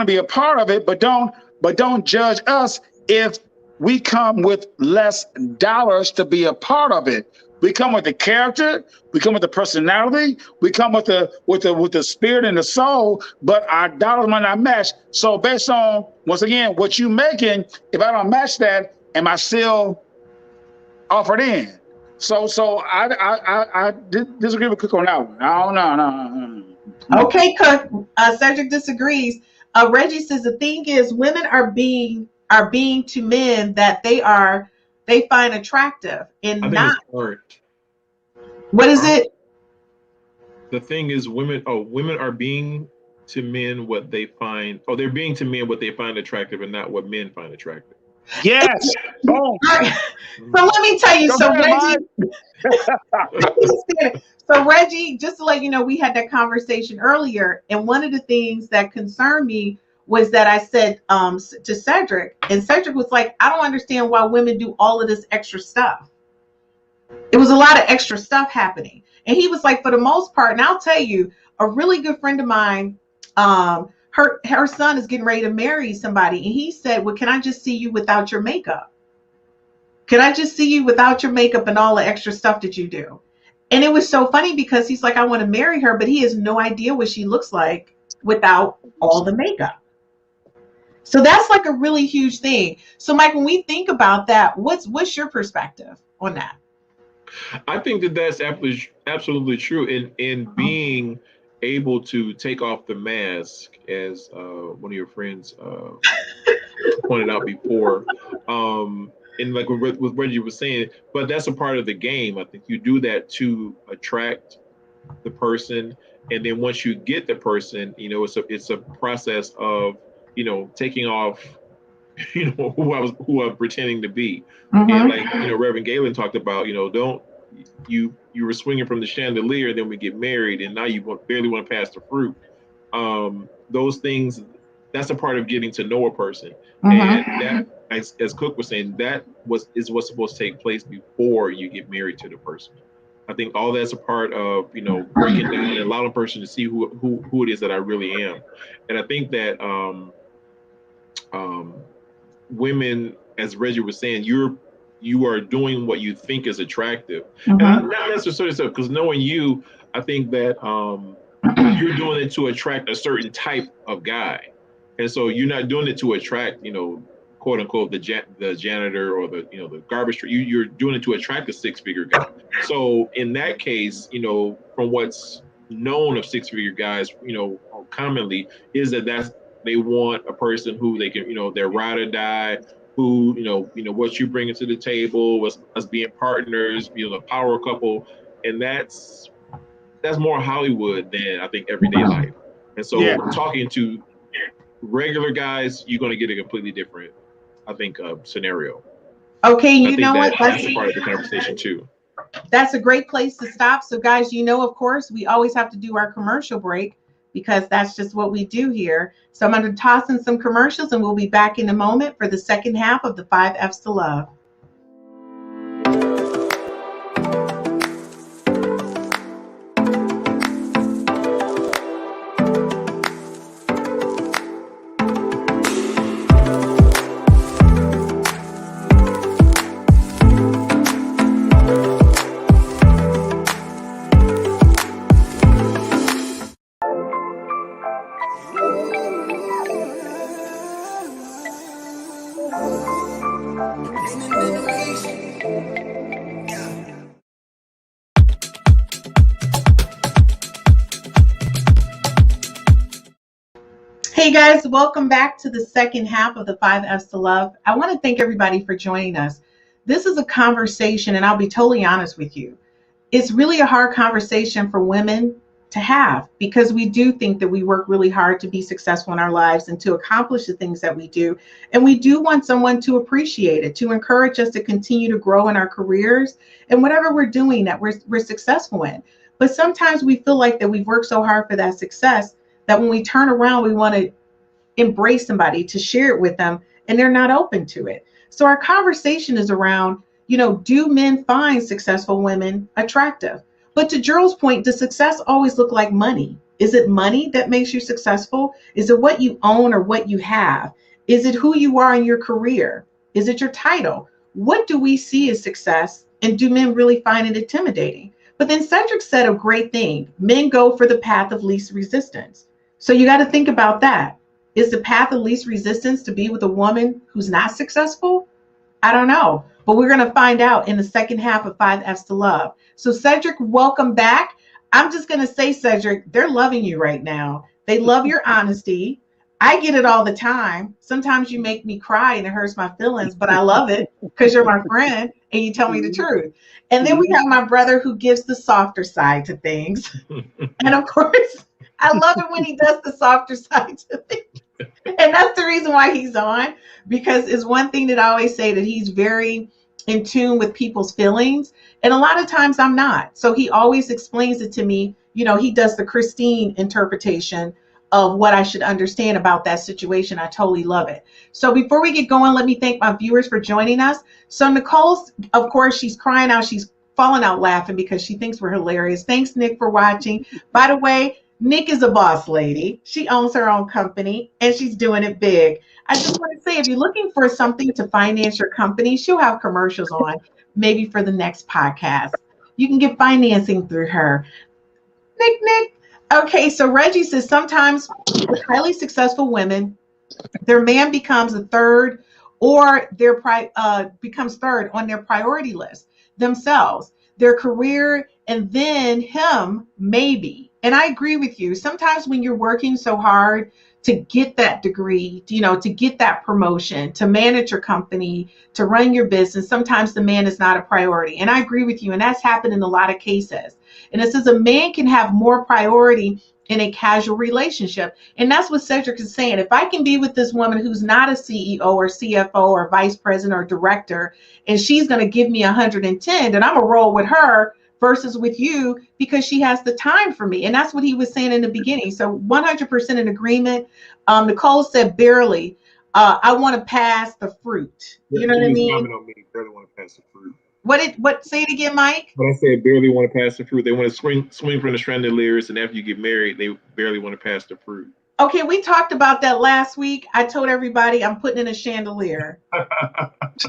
to be a part of it, but don't judge us if we come with less dollars to be a part of it. We come with the character, we come with the personality, we come with the spirit and the soul, but our dollars might not match. So based on, once again, what you making, if I don't match that, am I still offered in? So I disagree with Cook on that one. No. Okay, Cook. Cedric disagrees. Reggie says the thing is, women are being to men that they find attractive and not. What is it? The thing is, women are being to men what they find. Oh, they're being to men what they find attractive, and not what men find attractive. Yes. Oh. So let me tell you. So Reggie, just to let you know, we had that conversation earlier, and one of the things that concerned me was that I said to Cedric, and Cedric was like, I don't understand why women do all of this extra stuff. It was a lot of extra stuff happening. And he was like, for the most part, and I'll tell you, a really good friend of mine, her son is getting ready to marry somebody. And he said, well, can I just see you without your makeup? Can I just see you without your makeup and all the extra stuff that you do? And it was so funny because he's like, I want to marry her, but he has no idea what she looks like without all the makeup. So that's like a really huge thing. So Mike, when we think about that, what's your perspective on that? I think that that's absolutely true. In being able to take off the mask, as one of your friends pointed out before, and like what Reggie was saying, but that's a part of the game. I think you do that to attract the person, and then once you get the person, it's a process of taking off who I'm pretending to be. Mm-hmm. And like Reverend Galen talked about, don't you were swinging from the chandelier, then we get married, and now you barely want to pass the fruit. Those things, that's a part of getting to know a person. Mm-hmm. And that, as Cook was saying, is what's supposed to take place before you get married to the person. I think all that's a part of breaking down and allowing a person to see who it is that I really am. And I think that women, as Reggie was saying, you are doing what you think is attractive. Mm-hmm. And not necessarily so, because knowing you, I think that you're doing it to attract a certain type of guy. And so you're not doing it to attract, quote unquote, the janitor or the garbage truck. You're doing it to attract a six-figure guy. So in that case, from what's known of six-figure guys, commonly is that they want a person who they can, they're ride or die, who, what you bring to the table, us being partners, the power couple. And that's more Hollywood than I think everyday life. And so talking to regular guys, you're going to get a completely different, I think, scenario. Okay, you know what? That's a part of the conversation too. That's a great place to stop. So guys, of course, we always have to do our commercial break because that's just what we do here. So I'm going to toss in some commercials and we'll be back in a moment for the second half of the 5 F's to Love. Hey guys, welcome back to the second half of the 5 F's to Love. I want to thank everybody for joining us. This is a conversation, and I'll be totally honest with you. It's really a hard conversation for women to have because we do think that we work really hard to be successful in our lives and to accomplish the things that we do. And we do want someone to appreciate it, to encourage us to continue to grow in our careers and whatever we're doing that we're successful in. But sometimes we feel like that we've worked so hard for that success that when we turn around, we want to embrace somebody, to share it with them, and they're not open to it. So our conversation is around, do men find successful women attractive? But to Gerald's point, does success always look like money? Is it money that makes you successful? Is it what you own or what you have? Is it who you are in your career? Is it your title? What do we see as success? And do men really find it intimidating? But then Cedric said a great thing. Men go for the path of least resistance. So you got to think about that. Is the path of least resistance to be with a woman who's not successful? I don't know, but we're going to find out in the second half of 5 F's to Love. So Cedric, welcome back. I'm just going to say, Cedric, they're loving you right now. They love your honesty. I get it all the time. Sometimes you make me cry and it hurts my feelings, but I love it because you're my friend and you tell me the truth. And then we have my brother who gives the softer side to things. And of course, I love it when he does the softer side to things. And that's the reason why he's on, because it's one thing that I always say, that he's very in tune with people's feelings. And a lot of times I'm not. So he always explains it to me. He does the Christine interpretation of what I should understand about that situation. I totally love it. So before we get going, let me thank my viewers for joining us. So Nicole's, of course, she's crying out. She's falling out laughing because she thinks we're hilarious. Thanks, Nick, for watching. By the way, Nick is a boss lady. She owns her own company and she's doing it big. I just want to say, if you're looking for something to finance your company, she'll have commercials on maybe for the next podcast. You can get financing through her. Nick. Okay, so Reggie says sometimes with highly successful women, their man becomes a third or becomes third on their priority list themselves, their career, and then him maybe. And I agree with you. Sometimes when you're working so hard to get that degree, to get that promotion, to manage your company, to run your business, sometimes the man is not a priority. And I agree with you. And that's happened in a lot of cases. And it says a man can have more priority in a casual relationship. And that's what Cedric is saying. If I can be with this woman who's not a CEO or CFO or vice president or director, and she's going to give me 110, then I'm going to roll with her versus with you because she has the time for me. And that's what he was saying in the beginning. So 100% in agreement. Nicole said, barely. I want to pass the fruit. You know what I mean? On me, barely want to pass the fruit. What? Say it again, Mike. When I said barely want to pass the fruit, they want to swing from the chandeliers, and after you get married, they barely want to pass the fruit. Okay, we talked about that last week. I told everybody I'm putting in a chandelier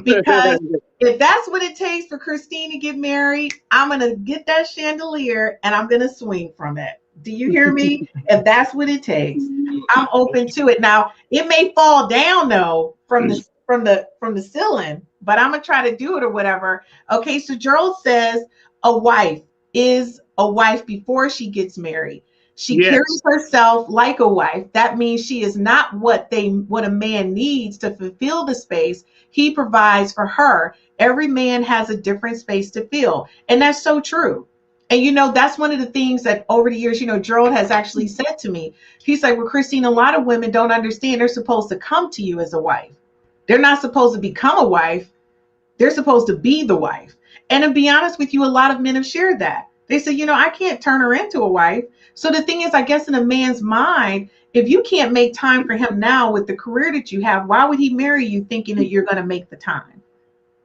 because if that's what it takes for Christine to get married, I'm going to get that chandelier and I'm going to swing from it. Do you hear me? If that's what it takes, I'm open to it. Now, it may fall down though from the ceiling, but I'm going to try to do it or whatever. Okay, so Gerald says a wife is a wife before she gets married. She carries herself like a wife. That means she is not what a man needs to fulfill the space he provides for her. Every man has a different space to fill. And that's so true. And, that's one of the things that over the years, Gerald has actually said to me. He's like, well, Christine, a lot of women don't understand they're supposed to come to you as a wife. They're not supposed to become a wife. They're supposed to be the wife. And to be honest with you, a lot of men have shared that. They say, I can't turn her into a wife. So the thing is, I guess in a man's mind, if you can't make time for him now with the career that you have, why would he marry you thinking that you're going to make the time?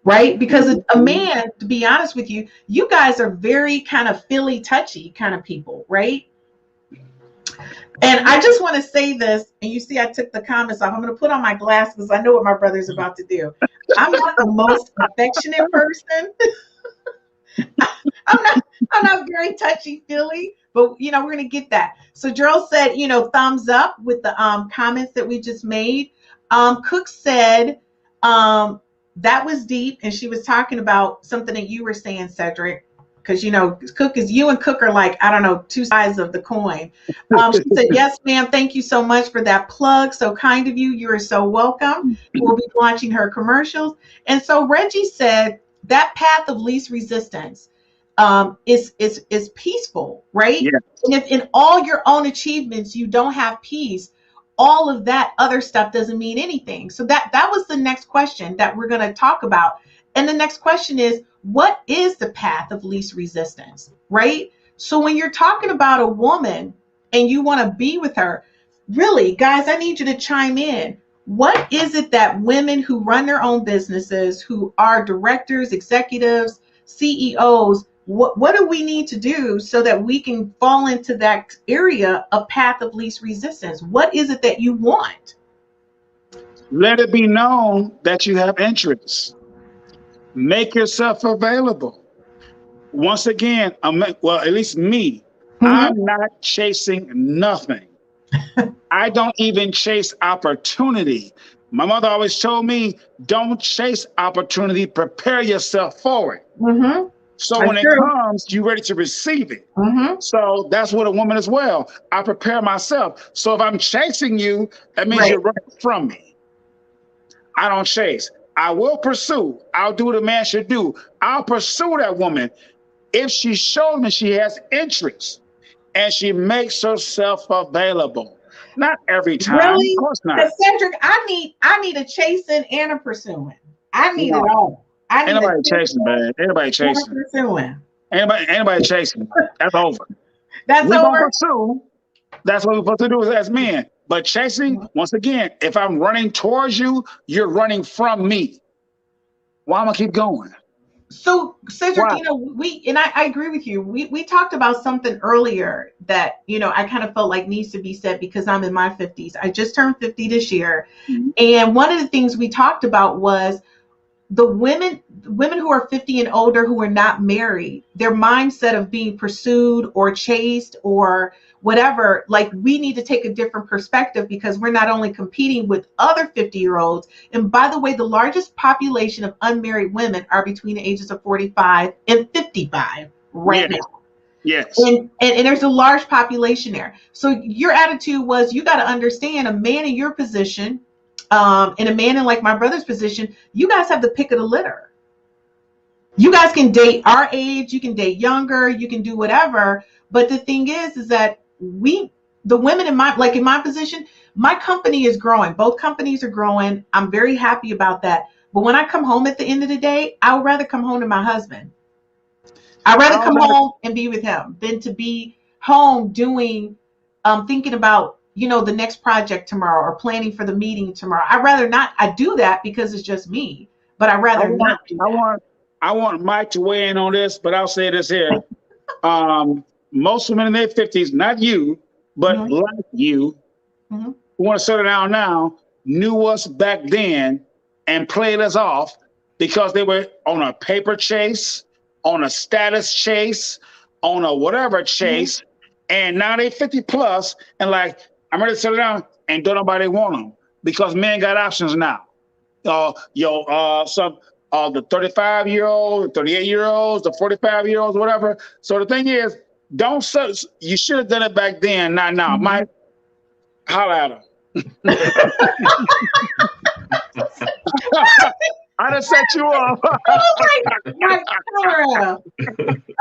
Right? Because a man, to be honest with you, you guys are very kind of feely touchy kind of people, right? And I just want to say this, and you see I took the comments off. I'm going to put on my glasses. I know what my brother's about to do. I'm not the most affectionate person. I'm not very touchy-feely, but we're going to get that. So Gerald said, thumbs up with the comments that we just made. Cook said that was deep, and she was talking about something that you were saying, Cedric. because Cook is you and Cook are like, I don't know, two sides of the coin. She said, yes, ma'am. Thank you so much for that plug. So kind of you. You are so welcome. We'll be launching her commercials. And so Reggie said that path of least resistance is peaceful, right? Yeah. And if in all your own achievements you don't have peace, all of that other stuff doesn't mean anything. So that was the next question that we're going to talk about. And the next question is, what is the path of least resistance, right? So when you're talking about a woman and you want to be with her, really, guys, I need you to chime in. What is it that women who run their own businesses, who are directors, executives, CEOs, what do we need to do so that we can fall into that area of path of least resistance? What is it that you want? Let it be known that you have interests. Make yourself available. Once again, well, at least me, I'm not chasing nothing. I don't even chase opportunity. My mother always told me, don't chase opportunity, prepare yourself for it. So when it comes, you're ready to receive it. So that's what a woman as well. I prepare myself. So if I'm chasing you, that means you're running from me. I don't chase. I will pursue. I'll do what a man should do. I'll pursue that woman if she shows me she has interest and she makes herself available. Not every time. Really? Of course not. Cedric, I need a chasing and a pursuing. I need it all. Ain't nobody chasing, man. Ain't nobody chasing. Ain't nobody chasing. That's over. That's we over. Gonna pursue. That's what we're supposed to do as men. But chasing, once again, if I'm running towards you, you're running from me. Why am I keep going? So, Cedric, I agree with you. We talked about something earlier that, I kind of felt like needs to be said because I'm in my 50s. I just turned 50 this year. And one of the things we talked about was the women who are 50 and older who are not married, their mindset of being pursued or chased or whatever, like we need to take a different perspective because we're not only competing with other 50-year-olds. And by the way, the largest population of unmarried women are between the ages of 45 and 55 right now. Yes. And there's a large population there. So your attitude was you got to understand a man in your position and a man in like my brother's position, you guys have the pick of the litter. You guys can date our age, you can date younger, you can do whatever. But the thing is that the women in my position, my company is growing. Both companies are growing. I'm very happy about that. But when I come home at the end of the day, I would rather come home to my husband. I'd rather come home and be with him than to be home doing, thinking about, the next project tomorrow or planning for the meeting tomorrow. I'd rather not. I do that because it's just me, but I'd rather not do that. I want Mike to weigh in on this, but I'll say this here. Most women in their 50s, not you, but like you, who want to settle down now, knew us back then and played us off because they were on a paper chase, on a status chase, on a whatever chase, and now they 50 plus and like, I'm ready to settle down and don't nobody want them because men got options now. The 35-year-old, 38-year-olds, the 45-year-olds, whatever. So the thing is, you should have done it back then, not now. Mike, holler at him. I done set you up.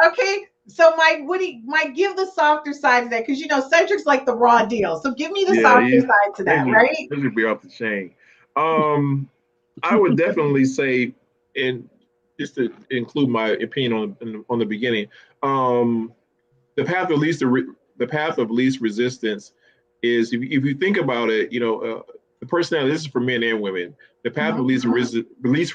Okay. So Mike, give the softer side to that because Cedric's like the raw deal. So give me the softer side to that, right? This would be off the chain. I would definitely say, and just to include my opinion on the beginning, the path of least resistance is if you think about it, the personality. This is for men and women. The path of least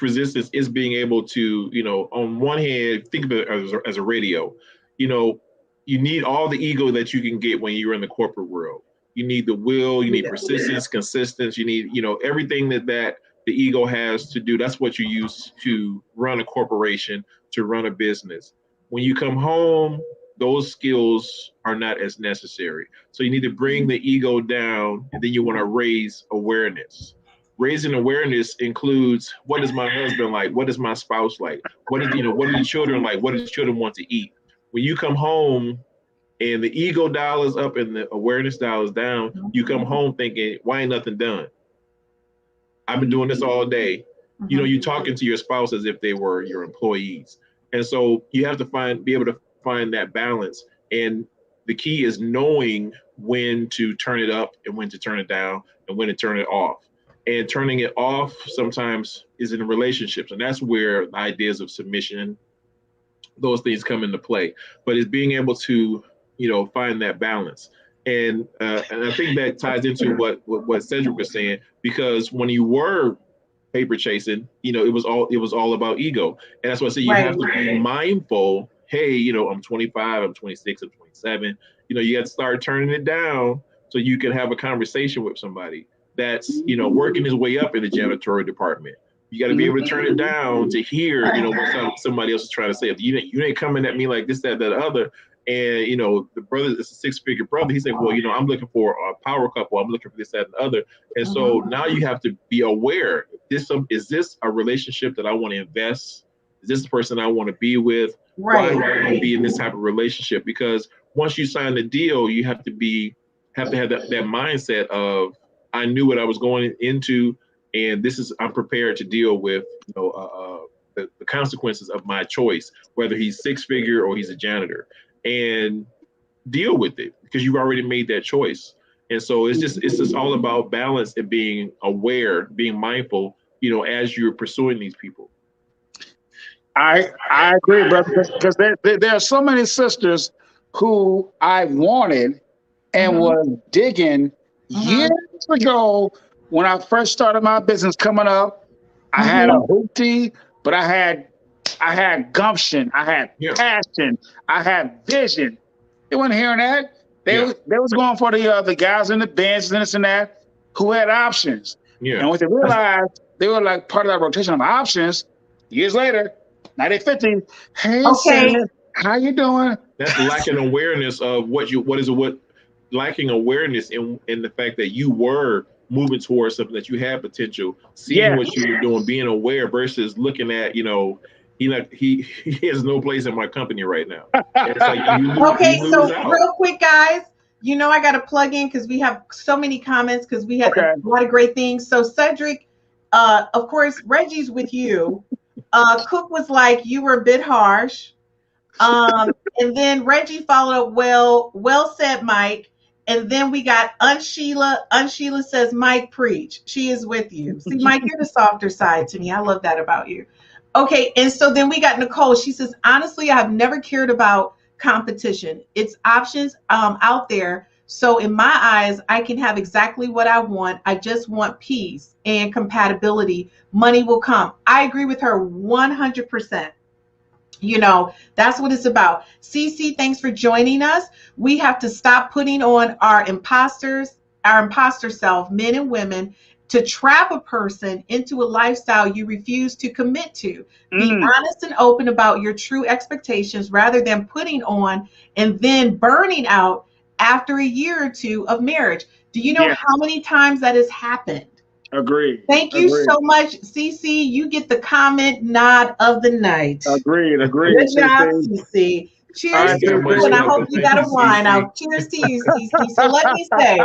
resistance is being able to, on one hand, think of it as a radio. You need all the ego that you can get when you're in the corporate world. You need the will, you need persistence, consistency, you need, everything that the ego has to do. That's what you use to run a corporation, to run a business. When you come home, those skills are not as necessary. So you need to bring the ego down, and then you want to raise awareness. Raising awareness includes, what is my husband like? What is my spouse like? What are the children like? What do the children want to eat? when you come home and the ego dial is up and the awareness dial is down, you come home thinking, why ain't nothing done? I've been doing this all day. You know, you're talking to your spouse as if they were your employees. And so you have to be able to find that balance. And the key is knowing when to turn it up and when to turn it down and when to turn it off. And turning it off sometimes is in relationships. And that's where the ideas of submission, those things come into play. But it's being able to, you know, find that balance. And I think that ties into what Cedric was saying, because when you were paper chasing, you know, it was all about ego. And that's why I say you have to be mindful. Hey, you know, I'm 25, I'm 26, I'm 27. You know, you have to start turning it down so you can have a conversation with somebody that's, you know, working his way up in the janitorial department. You got to be able to turn it down to hear, you know, what somebody else is trying to say. If you ain't coming at me like this, that, other. And, you know, the brother is a 6-figure brother. He said, well, you know, I'm looking for a power couple. I'm looking for this, that, and the other. And so now you have to be aware. Is this a relationship that I want to invest? Is this the person I want to be with? Why do I want to be in this type of relationship? Because once you sign the deal, you have to have that mindset of, I knew what I was going into, and I'm prepared to deal with, you know, the consequences of my choice, whether he's 6-figure or he's a janitor, and deal with it because you've already made that choice. And so it's just all about balance and being aware, being mindful, you know, as you're pursuing these people. I agree, brother, because there are so many sisters who I wanted and was digging years ago when I first started my business coming up. I had a hoopty, but I had gumption, I had passion, I had vision. They weren't hearing that. They was going for the guys in the bench and this and that who had options. Yeah. And when they realized they were like part of that rotation of options, years later, now they're 50. Hey, Sarah, how you doing? That's lacking awareness of lacking awareness in the fact that you were moving towards something, that you had potential, seeing what you were doing, being aware versus looking at, you know, he has no place in my company right now. It's like real quick, guys, you know, I got to plug in because we have so many comments because we had a lot of great things. So Cedric, of course, Reggie's with you. Cook was like, you were a bit harsh. And then Reggie followed up, well said, Mike. And then we got Unsheila. Unsheila says, Mike, preach. She is with you. See, Mike, you're the softer side to me. I love that about you. Okay, and so then we got Nicole. She says, honestly, I have never cared about competition. It's options out there. So in my eyes, I can have exactly what I want. I just want peace and compatibility. Money will come. I agree with her 100%. You know, that's what it's about. CC, thanks for joining us. We have to stop putting on our imposter self, men and women, to trap a person into a lifestyle you refuse to commit to. Be honest and open about your true expectations rather than putting on and then burning out after a year or two of marriage. Do you know how many times that has happened? Agreed. Thank you so much, CC. You get the comment nod of the night. Agreed. Good job, CC. Cheers to you, and I hope you got a wine out. Cheers to you, CC. So let me say,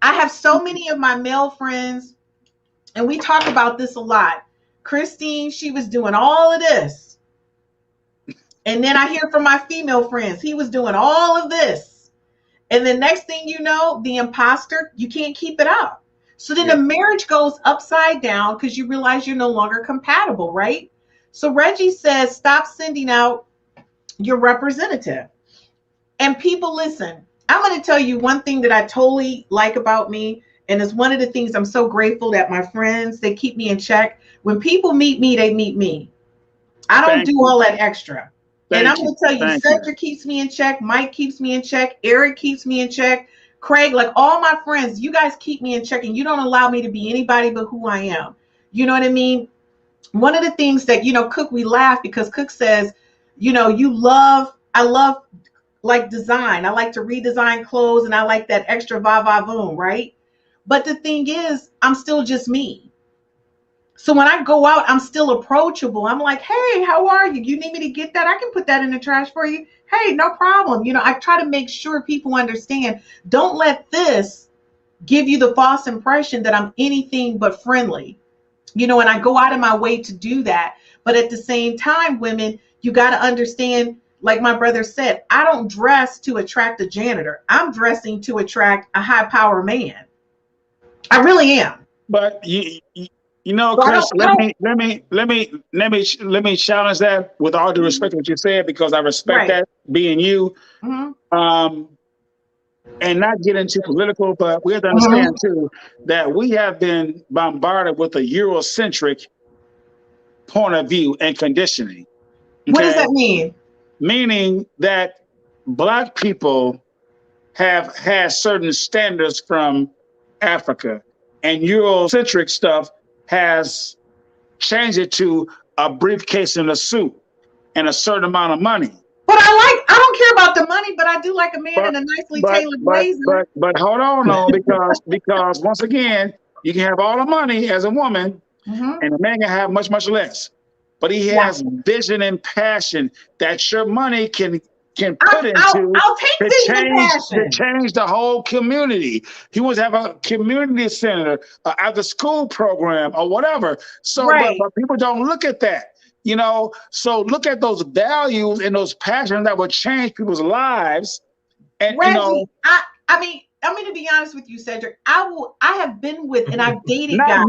I have so many of my male friends, and we talk about this a lot. Christine, she was doing all of this. And then I hear from my female friends, he was doing all of this. And the next thing you know, the imposter, you can't keep it up. So then the marriage goes upside down because you realize you're no longer compatible, right? So Reggie says, stop sending out your representative. And people, listen, I'm going to tell you one thing that I totally like about me. And it's one of the things I'm so grateful that my friends, they keep me in check. When people meet me, they meet me. I don't do all that extra. And I'm going to tell you, Cedric keeps me in check. Mike keeps me in check. Eric keeps me in check. Craig, like all my friends, you guys keep me in check and you don't allow me to be anybody but who I am. You know what I mean? One of the things that, you know, Cook, we laugh because Cook says, you know, I love like design. I like to redesign clothes and I like that extra va-va-voom, right? But the thing is, I'm still just me. So when I go out, I'm still approachable. I'm like, hey, how are you? You need me to get that? I can put that in the trash for you. Hey, no problem. I try to make sure people understand. Don't let this give you the false impression that I'm anything but friendly. And I go out of my way to do that. But at the same time, women, you got to understand, like my brother said, I don't dress to attract a janitor. I'm dressing to attract a high power man. I really am. But Chris, let me challenge that with all due respect to what you said, because I respect that being you. And not get into political, but we have to understand too that we have been bombarded with a Eurocentric point of view and conditioning. Okay? What does that mean? Meaning that Black people have had certain standards from Africa, and Eurocentric stuff has changed it to a briefcase and a suit and a certain amount of money. But I don't care about the money, but I do like a man in a nicely tailored blazer. But hold on, no, because once again, you can have all the money as a woman, and a man can have much, much less. But he has vision and passion that your money can put into I'll take to change the whole community. He wants to have a community center, after school program, or whatever. So, but people don't look at that. So look at those values and those passions that will change people's lives. And Reggie, I mean, I'm going to be honest with you, Cedric. I have been with and I've dated guys.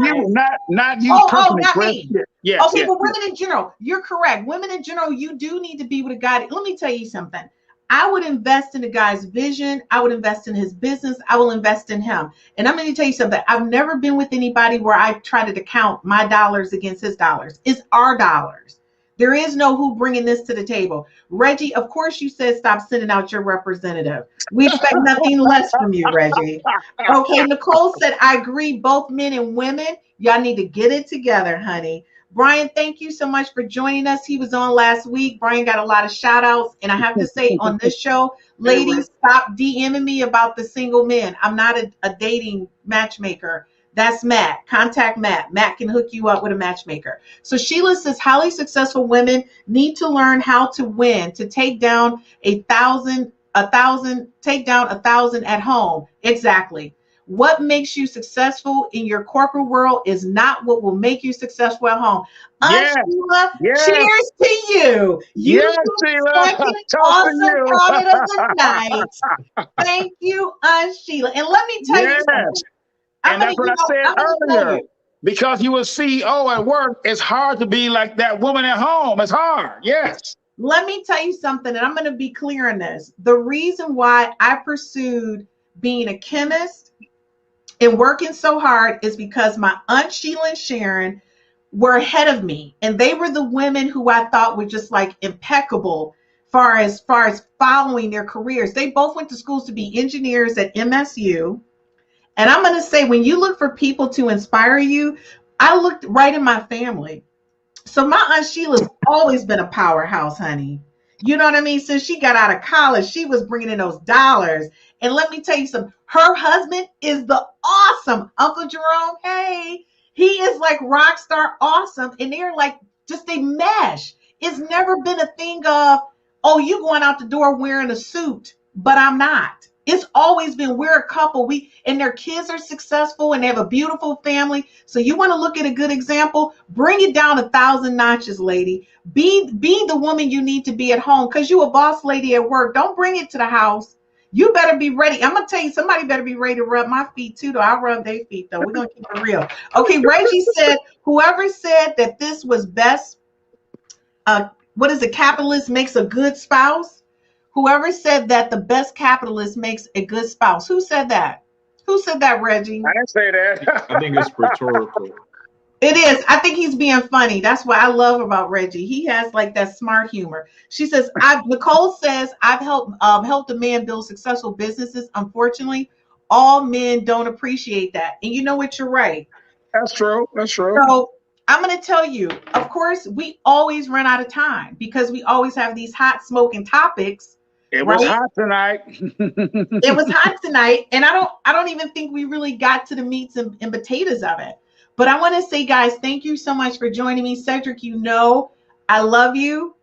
Not you personally. Not me. Yes, okay, but women in general, you're correct. Women in general, you do need to be with a guy. Let me tell you something. I would invest in a guy's vision. I would invest in his business. I will invest in him. And I'm going to tell you something. I've never been with anybody where I tried to count my dollars against his dollars. It's our dollars. There is no who bringing this to the table. Reggie, of course you said stop sending out your representative. We expect nothing less from you, Reggie. Okay, Nicole said, I agree, both men and women. Y'all need to get it together, honey. Brian, thank you so much for joining us. He was on last week. Brian got a lot of shout outs. And I have to say on this show, ladies, stop DMing me about the single men. I'm not a dating matchmaker. That's Matt. Contact Matt. Matt can hook you up with a matchmaker. So Sheila says highly successful women need to learn how to win, to take down a thousand at home. Exactly. What makes you successful in your corporate world is not what will make you successful at home. Sheila, cheers to you. You second awesome comment of the night. Thank you, Sheila. And let me tell you something. And that's what I said earlier. Because you were CEO at work, it's hard to be like that woman at home. It's hard. Yes. Let me tell you something, and I'm going to be clear on this. The reason why I pursued being a chemist and working so hard is because my Aunt Sheila and Sharon were ahead of me. And they were the women who I thought were just like impeccable far as following their careers. They both went to schools to be engineers at MSU. And I'm going to say, when you look for people to inspire you, I looked right in my family. So my Aunt Sheila's always been a powerhouse, honey. You know what I mean? Since she got out of college, she was bringing in those dollars. And let me tell you something. Her husband is the awesome Uncle Jerome. Hey, he is like rock star awesome. And they're like, they mesh. It's never been a thing of, oh, you going out the door wearing a suit, but I'm not. It's always been, we're a couple. And their kids are successful and they have a beautiful family. So you want to look at a good example, bring it down 1,000 notches, lady. Be the woman you need to be at home, because you a boss lady at work. Don't bring it to the house. You better be ready. I'm going to tell you, somebody better be ready to rub my feet too, though. I'll rub their feet, though. We're going to keep it real. Okay, Reggie said, whoever said that this was best, what is it, capitalist makes a good spouse? Whoever said that the best capitalist makes a good spouse. Who said that? Who said that, Reggie? I didn't say that. I think it's rhetorical. It is. I think he's being funny. That's what I love about Reggie. He has like that smart humor. She says, Nicole says, I've helped a man build successful businesses. Unfortunately, all men don't appreciate that. And you know what? You're right. That's true. That's true. So I'm going to tell you, of course, we always run out of time because we always have these hot smoking topics. It was hot tonight. It was hot tonight. And I don't even think we really got to the meats and potatoes of it. But I want to say, guys, thank you so much for joining me. Cedric, you know I love you.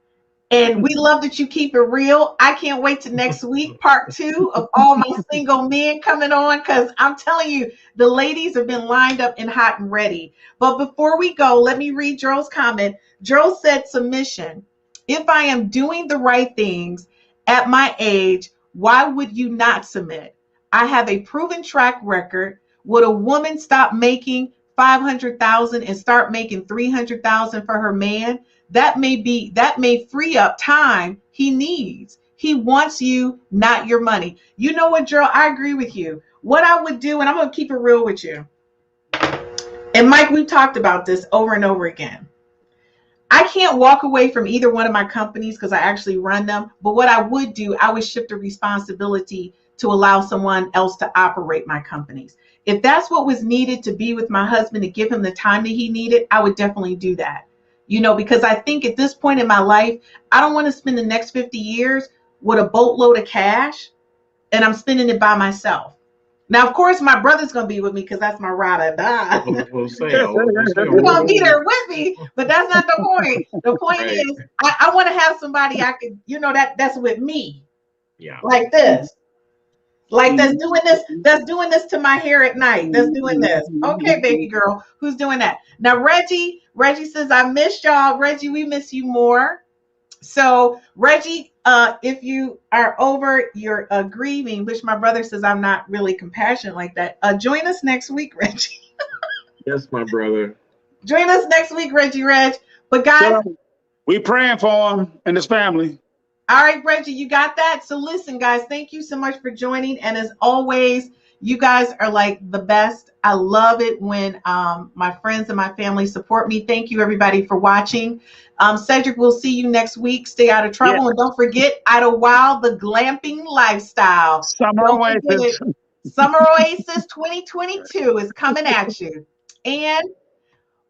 And we love that you keep it real. I can't wait to next week, part 2 of all my single men coming on, because I'm telling you, the ladies have been lined up and hot and ready. But before we go, let me read Gerald's comment. Gerald said, submission. If I am doing the right things at my age, why would you not submit? I have a proven track record. Would a woman stop making $500,000 and start making $300,000 for her man? That may free up time he needs. He wants you, not your money. You know what, Gerald? I agree with you. What I would do, and I'm going to keep it real with you. And Mike, we've talked about this over and over again. I can't walk away from either one of my companies because I actually run them. But what I would do, I would shift the responsibility to allow someone else to operate my companies. If that's what was needed to be with my husband, to give him the time that he needed, I would definitely do that. You know, because I think at this point in my life, I don't want to spend the next 50 years with a boatload of cash and I'm spending it by myself. Now, of course, my brother's going to be with me because that's my ride or die. He's going to be there with me, but that's not the point. The point is, I want to have somebody I could, you know, that's with me. Yeah. Like this. Like that's doing this to my hair at night. That's doing this. Okay, baby girl, who's doing that? Now, Reggie says, I miss y'all. Reggie, we miss you more. So Reggie, if you are over your grieving, which my brother says I'm not really compassionate like that, join us next week, Reggie. Yes, my brother. Join us next week, Reggie Reg. But guys, we praying for him and his family. All right, Reggie, you got that? So listen, guys, thank you so much for joining. And as always, you guys are like the best. I love it when my friends and my family support me. Thank you, everybody, for watching. Cedric, we'll see you next week. Stay out of trouble. Yeah. And don't forget, Idlewild, the glamping lifestyle. Summer Oasis. Summer Oasis 2022 is coming at you. And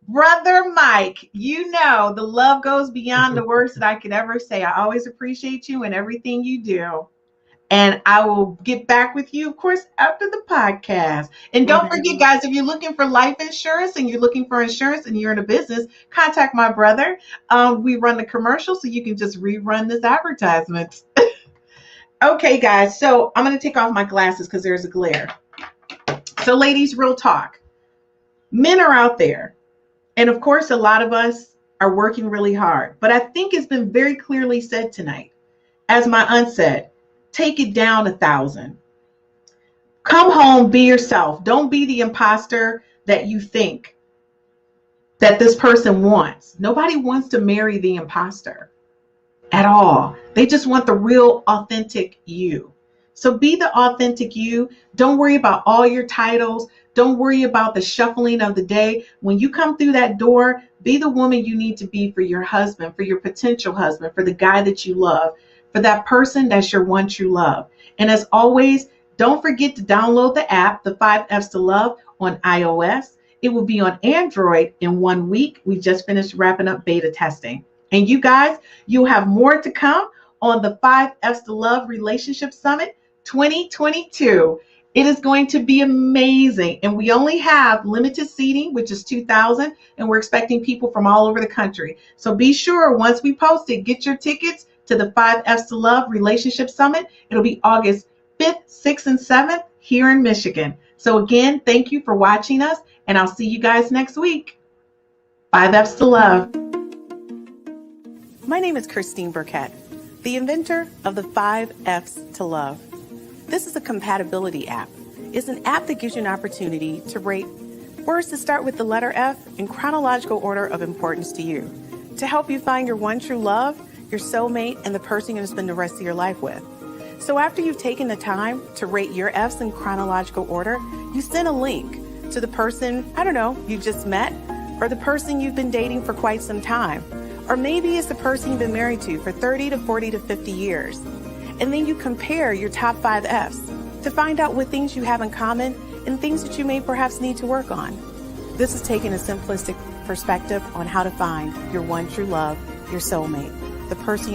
Brother Mike, you know the love goes beyond the words that I could ever say. I always appreciate you and everything you do. And I will get back with you, of course, after the podcast. And don't forget, guys, if you're looking for life insurance and you're looking for insurance and you're in a business, contact my brother. We run the commercial, so you can just rerun this advertisement. Okay, guys, so I'm going to take off my glasses because there's a glare. So, ladies, real talk. Men are out there. And of course, a lot of us are working really hard. But I think it's been very clearly said tonight, as my aunt said, take it down 1,000. Come home, be yourself. Don't be the imposter that you think that this person wants. Nobody wants to marry the imposter at all. They just want the real, authentic you. So be the authentic you. Don't worry about all your titles. Don't worry about the shuffling of the day. When you come through that door, be the woman you need to be for your husband, for your potential husband, for the guy that you love, for that person that's your one true love. And as always, don't forget to download the app, the 5 F's to Love, on iOS. It will be on Android in 1 week. We just finished wrapping up beta testing. And you guys, you'll have more to come on the 5 F's to Love Relationship Summit 2022. It is going to be amazing. And we only have limited seating, which is 2,000. And we're expecting people from all over the country. So be sure, once we post it, get your tickets to the 5 F's to Love Relationship Summit. It'll be August 5th, 6th, and 7th here in Michigan. So again, thank you for watching us. And I'll see you guys next week. 5 F's to Love. My name is Christine Burkett, the inventor of the 5 F's to Love. This is a compatibility app. It's an app that gives you an opportunity to rate words that start with the letter F in chronological order of importance to you, to help you find your one true love, your soulmate, and the person you're going to spend the rest of your life with. So after you've taken the time to rate your F's in chronological order, you send a link to the person, I don't know, you just met, or the person you've been dating for quite some time. Or maybe it's the person you've been married to for 30 to 40 to 50 years. And then you compare your top 5 F's to find out what things you have in common and things that you may perhaps need to work on. This is taking a simplistic perspective on how to find your one true love, your soulmate, the person you